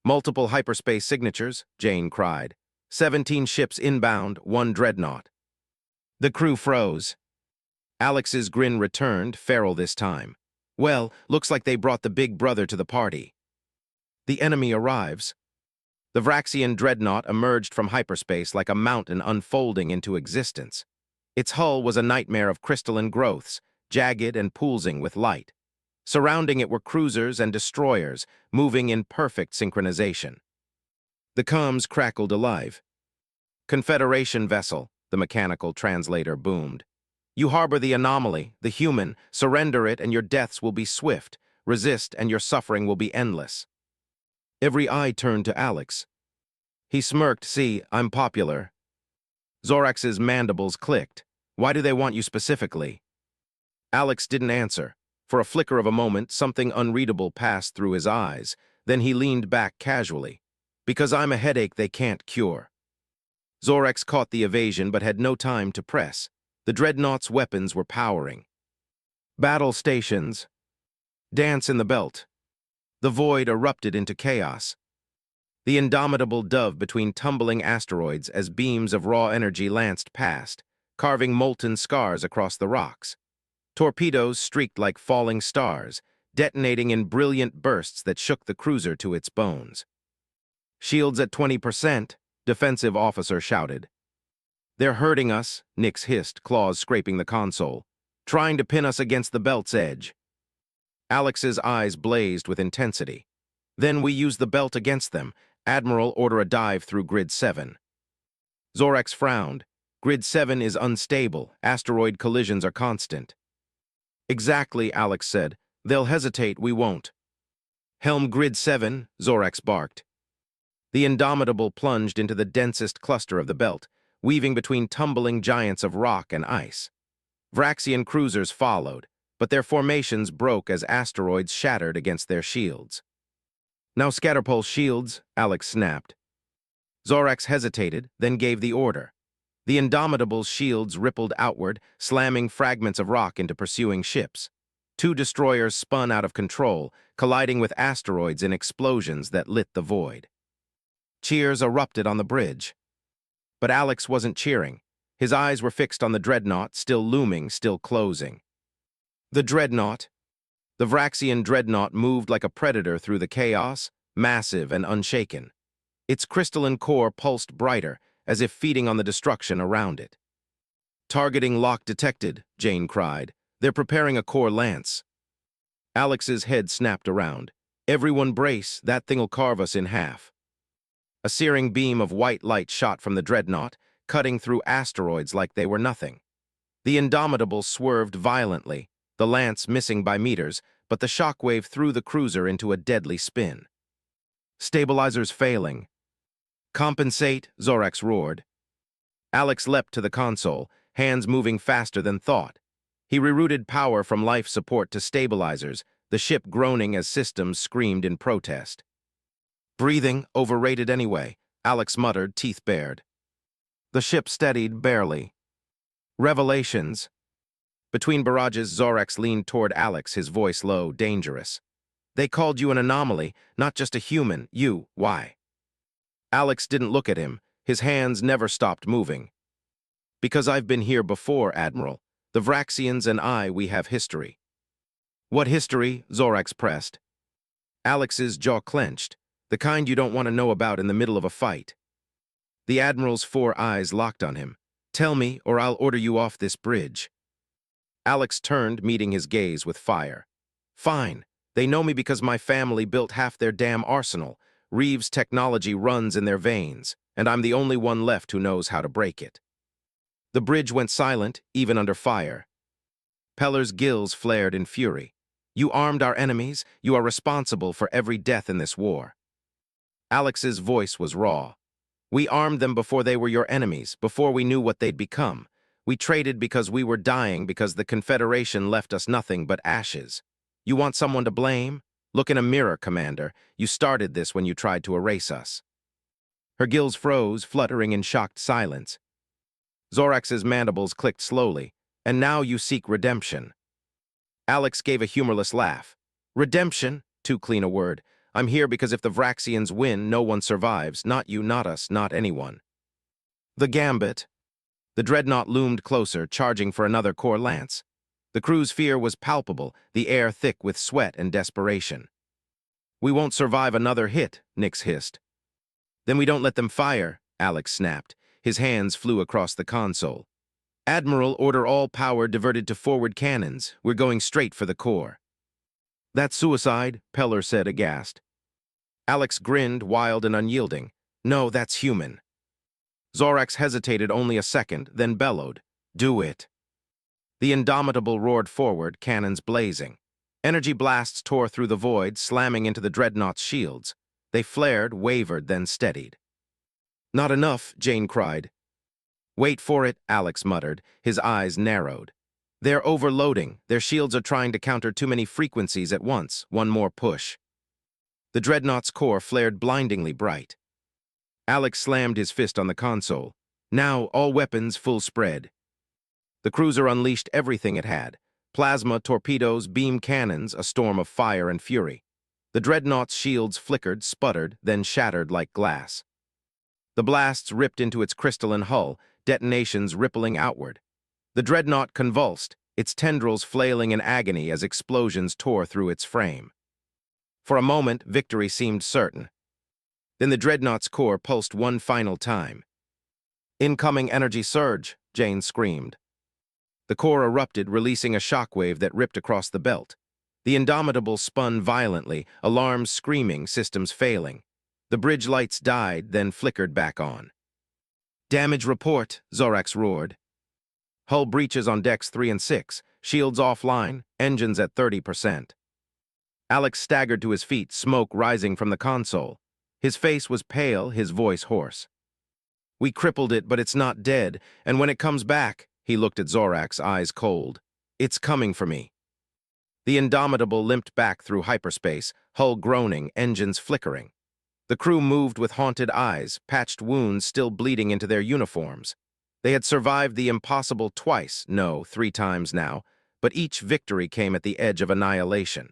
Multiple hyperspace signatures, Jane cried. 17 ships inbound, 1 dreadnought. The crew froze. Alex's grin returned, feral this time. Well, looks like they brought the big brother to the party. The enemy arrives. The Vraxian dreadnought emerged from hyperspace like a mountain unfolding into existence. Its hull was a nightmare of crystalline growths, jagged and pulsing with light. Surrounding it were cruisers and destroyers, moving in perfect synchronization. The comms crackled alive. Confederation vessel, the mechanical translator boomed. You harbor the anomaly, the human. Surrender it and your deaths will be swift. Resist and your suffering will be endless. Every eye turned to Alex. He smirked. See, I'm popular. Zorax's mandibles clicked. Why do they want you specifically? Alex didn't answer. For a flicker of a moment, something unreadable passed through his eyes. Then he leaned back casually. Because I'm a headache they can't cure. Zorax caught the evasion but had no time to press. The dreadnought's weapons were powering. Battle stations. Dance in the belt. The void erupted into chaos. The indomitable dove between tumbling asteroids as beams of raw energy lanced past, carving molten scars across the rocks. Torpedoes streaked like falling stars, detonating in brilliant bursts that shook the cruiser to its bones. Shields at 20%, defensive officer shouted. They're hurting us, Nix hissed, claws scraping the console. Trying to pin us against the belt's edge. Alex's eyes blazed with intensity. Then we use the belt against them. Admiral, order a dive through Grid 7. Zorax frowned. Grid 7 is unstable. Asteroid collisions are constant. Exactly, Alex said. They'll hesitate, we won't. Helm Grid 7, Zorax barked. The Indomitable plunged into the densest cluster of the belt, weaving between tumbling giants of rock and ice. Vraxian cruisers followed, but their formations broke as asteroids shattered against their shields. Now scatterpulse shields, Alex snapped. Zorax hesitated, then gave the order. The Indomitable's shields rippled outward, slamming fragments of rock into pursuing ships. 2 destroyers spun out of control, colliding with asteroids in explosions that lit the void. Cheers erupted on the bridge. But Alex wasn't cheering. His eyes were fixed on the dreadnought, still looming, still closing. The dreadnought. The Vraxian dreadnought moved like a predator through the chaos, massive and unshaken. Its crystalline core pulsed brighter, as if feeding on the destruction around it. Targeting lock detected, Jane cried. They're preparing a core lance. Alex's head snapped around. Everyone brace, that thing'll carve us in half. A searing beam of white light shot from the dreadnought, cutting through asteroids like they were nothing. The Indomitable swerved violently, the lance missing by meters, but the shockwave threw the cruiser into a deadly spin. Stabilizers failing. Compensate, Zorax roared. Alex leapt to the console, hands moving faster than thought. He rerouted power from life support to stabilizers, the ship groaning as systems screamed in protest. Breathing, overrated anyway, Alex muttered, teeth bared. The ship steadied barely. Revelations. Between barrages, Zorax leaned toward Alex, his voice low, dangerous. They called you an anomaly, not just a human. You, why? Alex didn't look at him. His hands never stopped moving. Because I've been here before, Admiral. The Vraxians and I, we have history. What history? Zorax pressed. Alex's jaw clenched, the kind you don't want to know about in the middle of a fight. The Admiral's 4 eyes locked on him. Tell me, or I'll order you off this bridge. Alex turned, meeting his gaze with fire. Fine. They know me because my family built half their damn arsenal. Reeves' technology runs in their veins, and I'm the only one left who knows how to break it. The bridge went silent, even under fire. Peller's gills flared in fury. You armed our enemies. You are responsible for every death in this war. Alex's voice was raw. We armed them before they were your enemies, before we knew what they'd become. We traded because we were dying because the Confederation left us nothing but ashes. You want someone to blame? Look in a mirror, Commander. You started this when you tried to erase us. Her gills froze, fluttering in shocked silence. Zorax's mandibles clicked slowly. And now you seek redemption. Alex gave a humorless laugh. Redemption? Too clean a word. I'm here because if the Vraxians win, no one survives. Not you, not us, not anyone. The Gambit. The dreadnought loomed closer, charging for another core lance. The crew's fear was palpable, the air thick with sweat and desperation. We won't survive another hit, Nyx hissed. Then we don't let them fire, Alex snapped. His hands flew across the console. Admiral, order all power diverted to forward cannons. We're going straight for the core. That's suicide, Peller said aghast. Alex grinned, wild and unyielding. No, that's human. Zorax hesitated only a second, then bellowed. Do it. The Indomitable roared forward, cannons blazing. Energy blasts tore through the void, slamming into the dreadnought's shields. They flared, wavered, then steadied. Not enough, Jane cried. Wait for it, Alex muttered, his eyes narrowed. They're overloading. Their shields are trying to counter too many frequencies at once. One more push. The dreadnought's core flared blindingly bright. Alex slammed his fist on the console. Now, all weapons full spread. The cruiser unleashed everything it had. Plasma, torpedoes, beam cannons, a storm of fire and fury. The dreadnought's shields flickered, sputtered, then shattered like glass. The blasts ripped into its crystalline hull, detonations rippling outward. The dreadnought convulsed, its tendrils flailing in agony as explosions tore through its frame. For a moment, victory seemed certain. Then the dreadnought's core pulsed one final time. Incoming energy surge, Jane screamed. The core erupted, releasing a shockwave that ripped across the belt. The Indomitable spun violently, alarms screaming, systems failing. The bridge lights died, then flickered back on. Damage report, Zorax roared. Hull breaches on decks 3 and 6, shields offline, engines at 30%. Alex staggered to his feet, smoke rising from the console. His face was pale, his voice hoarse. We crippled it, but it's not dead, and when it comes back, he looked at Zorax, eyes cold. It's coming for me. The Indomitable limped back through hyperspace, hull groaning, engines flickering. The crew moved with haunted eyes, patched wounds still bleeding into their uniforms. They had survived the impossible twice, no, 3 times now, but each victory came at the edge of annihilation.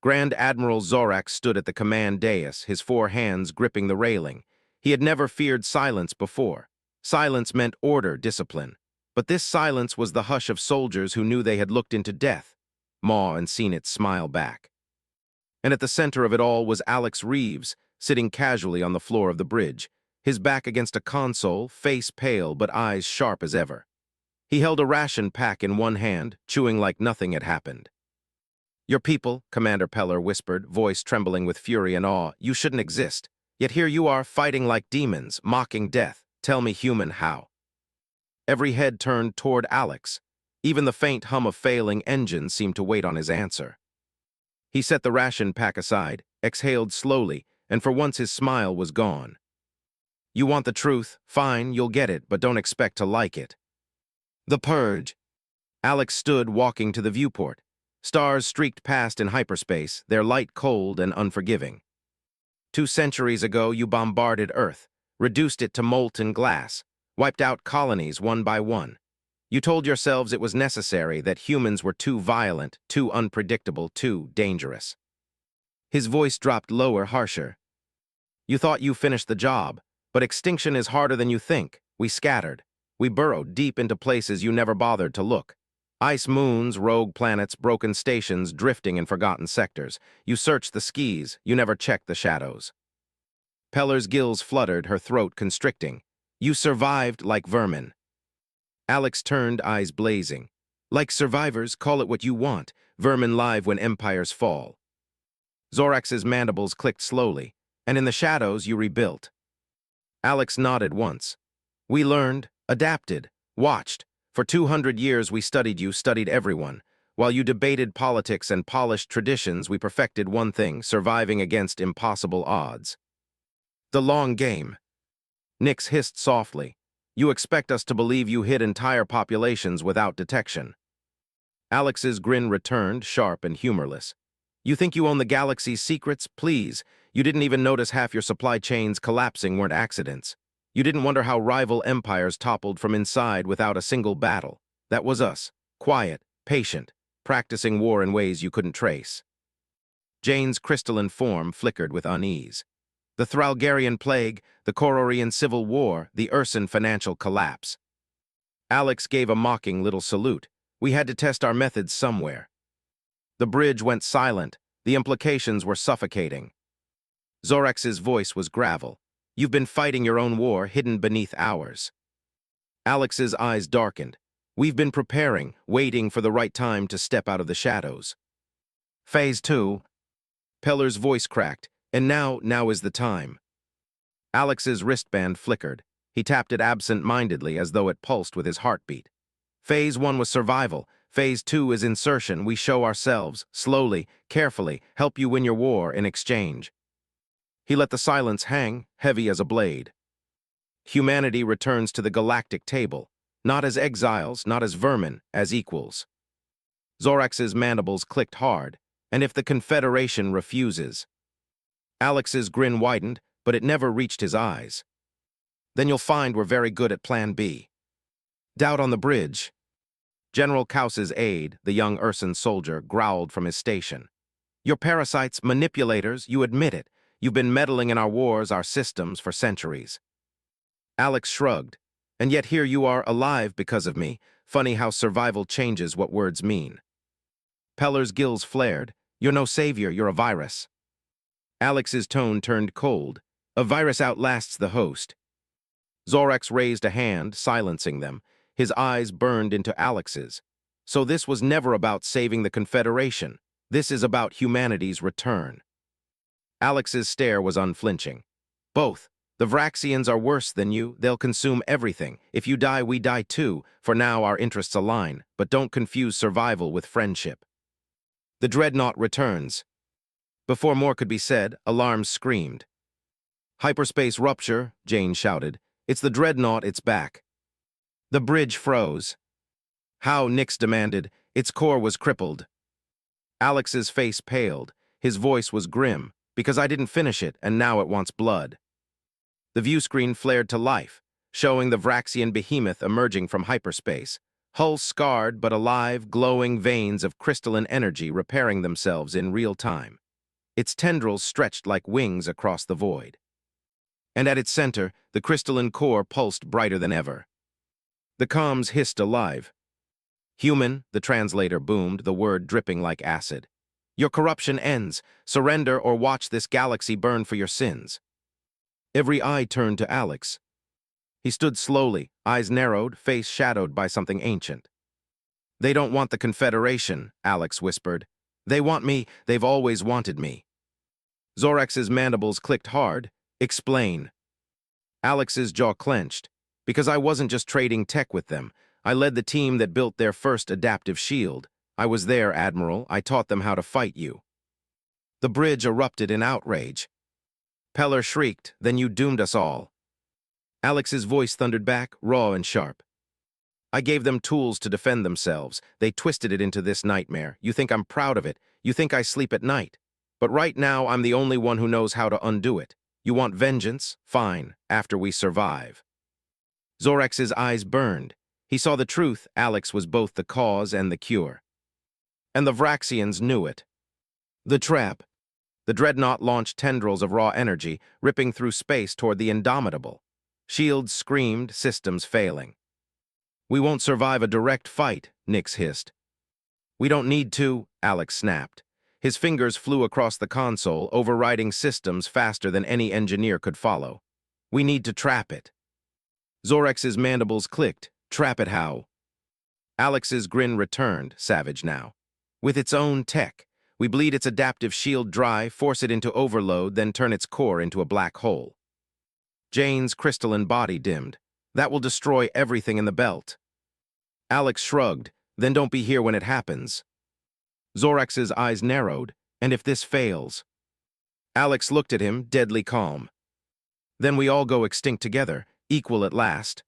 Grand Admiral Zorax stood at the command dais, his 4 hands gripping the railing. He had never feared silence before. Silence meant order, discipline. But this silence was the hush of soldiers who knew they had looked into death, maw and seen it smile back. And at the center of it all was Alex Reeves, sitting casually on the floor of the bridge, his back against a console, face pale but eyes sharp as ever. He held a ration pack in one hand, chewing like nothing had happened. Your people, Commander Peller whispered, voice trembling with fury and awe, you shouldn't exist. Yet here you are, fighting like demons, mocking death. Tell me, human, how? Every head turned toward Alex. Even the faint hum of failing engines seemed to wait on his answer. He set the ration pack aside, exhaled slowly, and for once his smile was gone. You want the truth? Fine, you'll get it, but don't expect to like it. The Purge. Alex stood walking to the viewport. Stars streaked past in hyperspace, their light cold and unforgiving. 2 centuries ago, you bombarded Earth, reduced it to molten glass, wiped out colonies one by one. You told yourselves it was necessary, that humans were too violent, too unpredictable, too dangerous. His voice dropped lower, harsher. You thought you finished the job, but extinction is harder than you think. We scattered. We burrowed deep into places you never bothered to look. Ice moons, rogue planets, broken stations, drifting in forgotten sectors. You searched the skis, you never checked the shadows. Peller's gills fluttered, her throat constricting. You survived like vermin. Alex turned, eyes blazing. Like survivors, call it what you want. Vermin live when empires fall. Zorax's mandibles clicked slowly, and in the shadows you rebuilt. Alex nodded once. We learned, adapted, watched. For 200 years we studied you, studied everyone. While you debated politics and polished traditions, we perfected one thing, surviving against impossible odds. The long game. Nyx hissed softly. You expect us to believe you hid entire populations without detection. Alex's grin returned, sharp and humorless. You think you own the galaxy's secrets? Please. You didn't even notice half your supply chains collapsing weren't accidents. You didn't wonder how rival empires toppled from inside without a single battle. That was us. Quiet, patient, practicing war in ways you couldn't trace. Jane's crystalline form flickered with unease. The Thralgarian plague, the Cororian civil war, the Ursan financial collapse. Alex gave a mocking little salute. We had to test our methods somewhere. The bridge went silent. The implications were suffocating. Zorax's voice was gravel. You've been fighting your own war hidden beneath ours. Alex's eyes darkened. We've been preparing, waiting for the right time to step out of the shadows. Phase 2. Peller's voice cracked. And now is the time. Alex's wristband flickered. He tapped it absent-mindedly as though it pulsed with his heartbeat. Phase 1 was survival. Phase 2 is insertion. We show ourselves, slowly, carefully, help you win your war in exchange. He let the silence hang, heavy as a blade. Humanity returns to the galactic table, not as exiles, not as vermin, as equals. Zorax's mandibles clicked hard, and if the Confederation refuses... Alex's grin widened, but it never reached his eyes. Then you'll find we're very good at Plan B. Doubt on the bridge. General Kaus's aide, the young Ursan soldier, growled from his station. You're parasites, manipulators, you admit it. You've been meddling in our wars, our systems, for centuries. Alex shrugged. And yet here you are, alive because of me. Funny how survival changes what words mean. Peller's gills flared. You're no savior, you're a virus. Alex's tone turned cold. A virus outlasts the host. Zorax raised a hand, silencing them. His eyes burned into Alex's. So this was never about saving the Confederation. This is about humanity's return. Alex's stare was unflinching. Both. The Vraxians are worse than you. They'll consume everything. If you die, we die too. For now, our interests align. But don't confuse survival with friendship. The dreadnought returns. Before more could be said, alarms screamed. Hyperspace rupture, Jane shouted. It's the dreadnought, it's back. The bridge froze. How, Nix demanded. Its core was crippled. Alex's face paled. His voice was grim. Because I didn't finish it, and now it wants blood. The view screen flared to life, showing the Vraxian behemoth emerging from hyperspace. Hull scarred but alive, glowing veins of crystalline energy repairing themselves in real time. Its tendrils stretched like wings across the void. And at its center, the crystalline core pulsed brighter than ever. The comms hissed alive. Human, the translator boomed, the word dripping like acid. Your corruption ends. Surrender or watch this galaxy burn for your sins. Every eye turned to Alex. He stood slowly, eyes narrowed, face shadowed by something ancient. They don't want the Confederation, Alex whispered. They want me, they've always wanted me. Zorax's mandibles clicked hard. Explain. Alex's jaw clenched. Because I wasn't just trading tech with them. I led the team that built their first adaptive shield. I was there, Admiral. I taught them how to fight you. The bridge erupted in outrage. Peller shrieked, then you doomed us all. Alex's voice thundered back, raw and sharp. I gave them tools to defend themselves. They twisted it into this nightmare. You think I'm proud of it. You think I sleep at night. But right now, I'm the only one who knows how to undo it. You want vengeance? Fine, after we survive. Zorax's eyes burned. He saw the truth. Alex was both the cause and the cure. And the Vraxians knew it. The trap. The dreadnought launched tendrils of raw energy, ripping through space toward the Indomitable. Shields screamed, systems failing. We won't survive a direct fight, Nix hissed. We don't need to, Alex snapped. His fingers flew across the console, overriding systems faster than any engineer could follow. We need to trap it. Zorax's mandibles clicked. Trap it how? Alex's grin returned, savage now. With its own tech. We bleed its adaptive shield dry, force it into overload, then turn its core into a black hole. Jane's crystalline body dimmed. That will destroy everything in the belt. Alex shrugged. Then don't be here when it happens. Zorax's eyes narrowed. And if this fails? Alex looked at him, deadly calm. Then we all go extinct together, equal at last.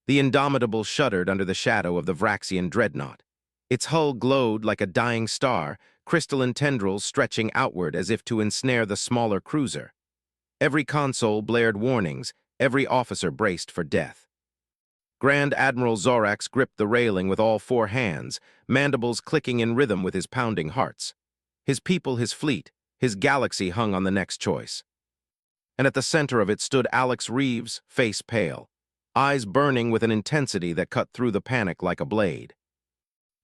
The Indomitable shuddered under the shadow of the Vraxian dreadnought. Its hull glowed like a dying star, crystalline tendrils stretching outward as if to ensnare the smaller cruiser. Every console blared warnings, every officer braced for death. Grand Admiral Zorax gripped the railing with all four hands, mandibles clicking in rhythm with his pounding hearts. His people, his fleet, his galaxy hung on the next choice. And at the center of it stood Alex Reeves, face pale, eyes burning with an intensity that cut through the panic like a blade.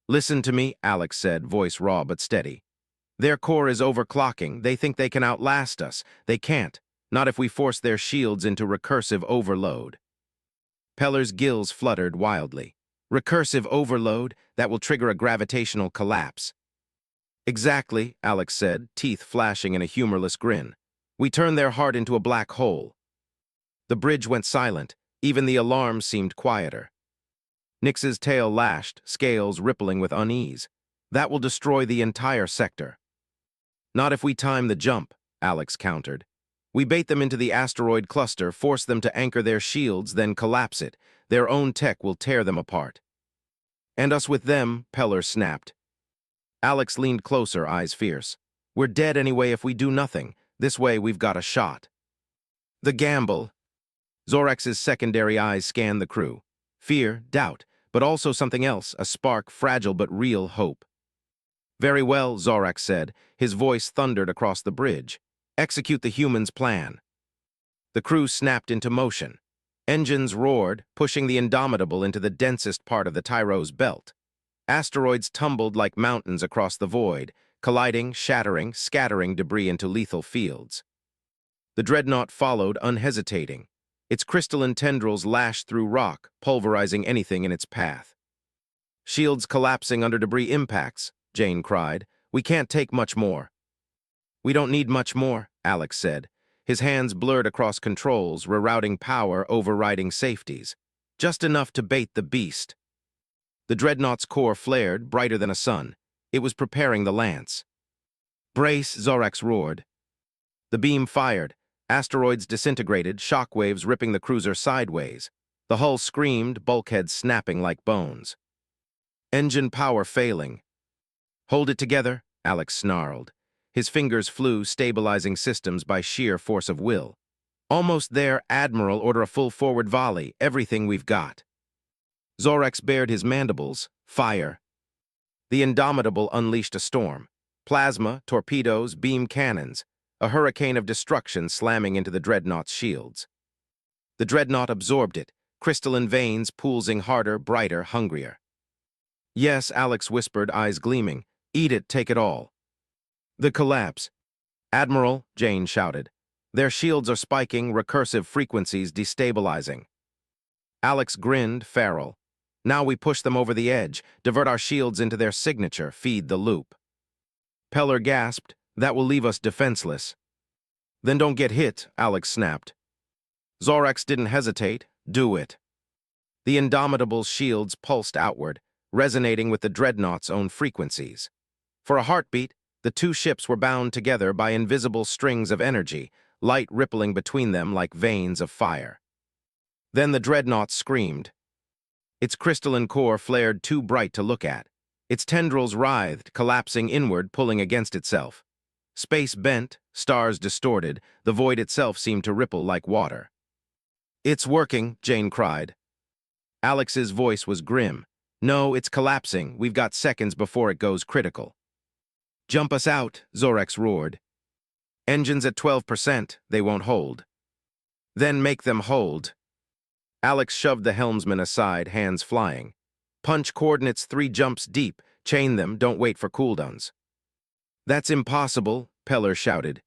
"Listen to me," Alex said, voice raw but steady. "Their core is overclocking. They think they can outlast us. They can't, not if we force their shields into recursive overload." Peller's gills fluttered wildly. "Recursive overload? That will trigger a gravitational collapse." "Exactly," Alex said, teeth flashing in a humorless grin. "We turn their heart into a black hole." The bridge went silent. Even the alarms seemed quieter. Nix's tail lashed, scales rippling with unease. "That will destroy the entire sector." "Not if we time the jump," Alex countered. "We bait them into the asteroid cluster, force them to anchor their shields, then collapse it. Their own tech will tear them apart." "And us with them," Peller snapped. Alex leaned closer, eyes fierce. "We're dead anyway if we do nothing. This way we've got a shot." "The gamble." Zorax's secondary eyes scanned the crew. Fear, doubt, but also something else, a spark, fragile but real hope. "Very well," Zorax said. His voice thundered across the bridge. "Execute the humans' plan." The crew snapped into motion. Engines roared, pushing the Indomitable into the densest part of the Tyro's belt. Asteroids tumbled like mountains across the void, colliding, shattering, scattering debris into lethal fields. The dreadnought followed, unhesitating. Its crystalline tendrils lashed through rock, pulverizing anything in its path. "Shields collapsing under debris impacts," Jane cried. "We can't take much more." "We don't need much more," Alex said. His hands blurred across controls, rerouting power, overriding safeties. "Just enough to bait the beast." The dreadnought's core flared, brighter than a sun. It was preparing the lance. "Brace," Zorax roared. The beam fired. Asteroids disintegrated, shockwaves ripping the cruiser sideways. The hull screamed, bulkheads snapping like bones. Engine power failing. "Hold it together," Alex snarled. His fingers flew, stabilizing systems by sheer force of will. "Almost there, Admiral, order a full forward volley. Everything we've got." Zorax bared his mandibles. "Fire." The Indomitable unleashed a storm. Plasma, torpedoes, beam cannons. A hurricane of destruction slamming into the dreadnought's shields. The dreadnought absorbed it, crystalline veins pulsing harder, brighter, hungrier. "Yes," Alex whispered, eyes gleaming. "Eat it, take it all." The collapse. "Admiral," Jane shouted. "Their shields are spiking, recursive frequencies destabilizing." Alex grinned, feral. "Now we push them over the edge, divert our shields into their signature, feed the loop." Peller gasped. "That will leave us defenseless." "Then don't get hit," Alex snapped. Zorax didn't hesitate. "Do it." The Indomitable's shields pulsed outward, resonating with the dreadnought's own frequencies. For a heartbeat, the two ships were bound together by invisible strings of energy, light rippling between them like veins of fire. Then the dreadnought screamed. Its crystalline core flared too bright to look at. Its tendrils writhed, collapsing inward, pulling against itself. Space bent, stars distorted, the void itself seemed to ripple like water. "It's working," Jane cried. Alex's voice was grim. "No, it's collapsing. We've got seconds before it goes critical." "Jump us out," Zorax roared. "Engines at 12%. They won't hold." "Then make them hold." Alex shoved the helmsman aside, hands flying. "Punch coordinates 3 jumps deep. Chain them, don't wait for cooldowns." "That's impossible," Peller shouted.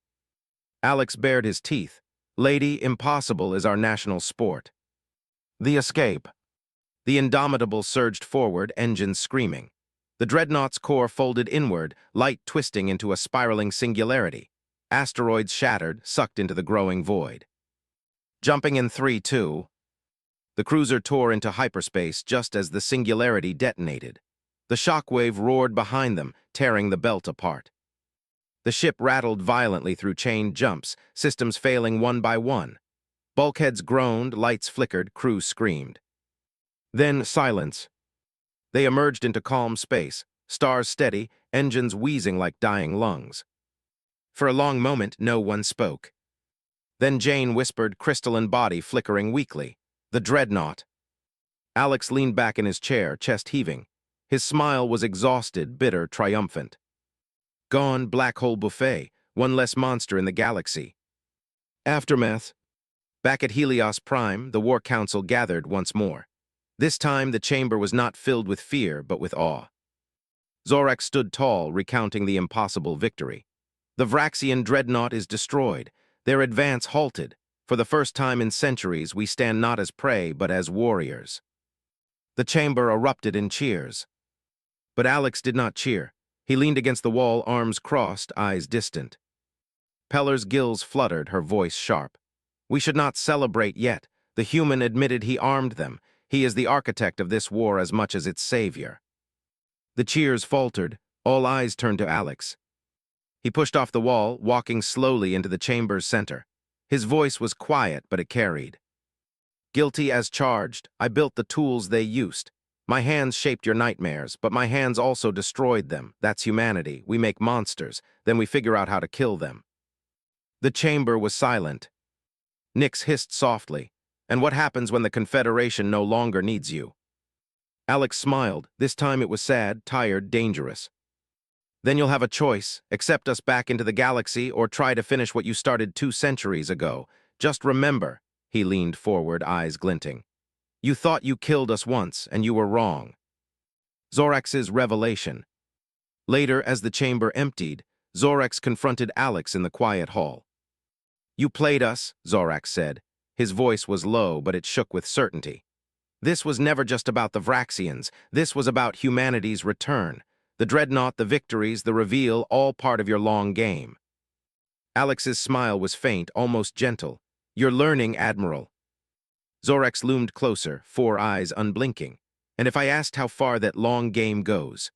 Alex bared his teeth. "Lady, impossible is our national sport." The escape. The Indomitable surged forward, engines screaming. The dreadnought's core folded inward, light twisting into a spiraling singularity. Asteroids shattered, sucked into the growing void. Jumping in 3-2. The cruiser tore into hyperspace just as the singularity detonated. The shockwave roared behind them, tearing the belt apart. The ship rattled violently through chained jumps, systems failing one by one. Bulkheads groaned, lights flickered, crews screamed. Then silence. They emerged into calm space, stars steady, engines wheezing like dying lungs. For a long moment, no one spoke. Then Jane whispered, crystalline body flickering weakly. The dreadnought. Alex leaned back in his chair, chest heaving. His smile was exhausted, bitter, triumphant. Gone, black hole buffet, one less monster in the galaxy. Aftermath. Back at Helios Prime, the War Council gathered once more. This time, the chamber was not filled with fear, but with awe. Zorax stood tall, recounting the impossible victory. The Vraxian dreadnought is destroyed, their advance halted. For the first time in centuries, we stand not as prey, but as warriors. The chamber erupted in cheers. But Alex did not cheer. He leaned against the wall, arms crossed, eyes distant. Peller's gills fluttered, her voice sharp. We should not celebrate yet. The human admitted he armed them. He is the architect of this war as much as its savior. The cheers faltered. All eyes turned to Alex. He pushed off the wall, walking slowly into the chamber's center. His voice was quiet, but it carried. Guilty as charged, I built the tools they used. My hands shaped your nightmares, but my hands also destroyed them. That's humanity. We make monsters, then we figure out how to kill them. The chamber was silent. Nyx hissed softly. And what happens when the Confederation no longer needs you? Alex smiled. This time it was sad, tired, dangerous. Then you'll have a choice. Accept us back into the galaxy or try to finish what you started 2 centuries ago. Just remember, he leaned forward, eyes glinting. You thought you killed us once, and you were wrong. Zorax's revelation. Later, as the chamber emptied, Zorax confronted Alex in the quiet hall. You played us, Zorax said. His voice was low, but it shook with certainty. This was never just about the Vraxians. This was about humanity's return. The dreadnought, the victories, the reveal, all part of your long game. Alex's smile was faint, almost gentle. You're learning, Admiral. Zorax loomed closer, 4 eyes unblinking. And if I asked how far that long game goes?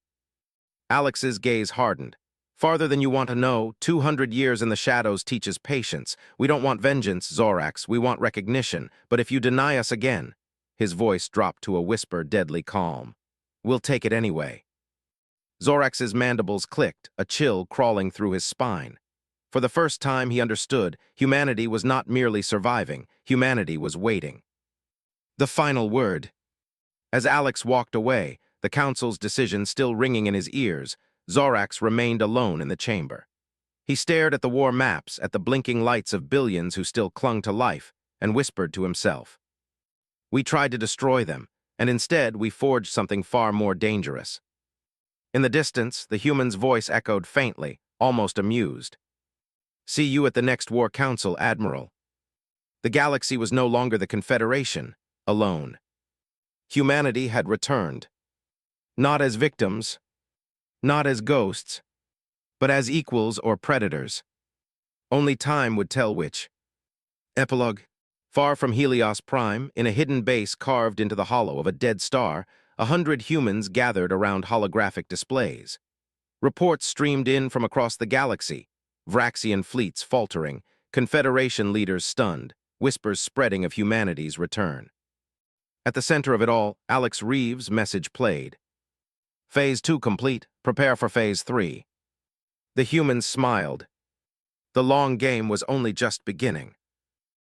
Alex's gaze hardened. Farther than you want to know, 200 years in the shadows teaches patience. We don't want vengeance, Zorax, we want recognition. But if you deny us again, his voice dropped to a whisper, deadly calm. We'll take it anyway. Zorax's mandibles clicked, a chill crawling through his spine. For the first time he understood, humanity was not merely surviving, humanity was waiting. The final word. As Alex walked away, the Council's decision still ringing in his ears, Zorax remained alone in the chamber. He stared at the war maps, at the blinking lights of billions who still clung to life, and whispered to himself. We tried to destroy them, and instead we forged something far more dangerous. In the distance, the human's voice echoed faintly, almost amused. See you at the next War Council, Admiral. The galaxy was no longer the Confederation, alone. Humanity had returned. Not as victims, not as ghosts, but as equals or predators. Only time would tell which. Epilogue. Far from Helios Prime, in a hidden base carved into the hollow of a dead star, 100 humans gathered around holographic displays. Reports streamed in from across the galaxy, Vraxian fleets faltering, Confederation leaders stunned, whispers spreading of humanity's return. At the center of it all, Alex Reeves' message played. Phase 2 complete. Prepare for Phase 3. The humans smiled. The long game was only just beginning.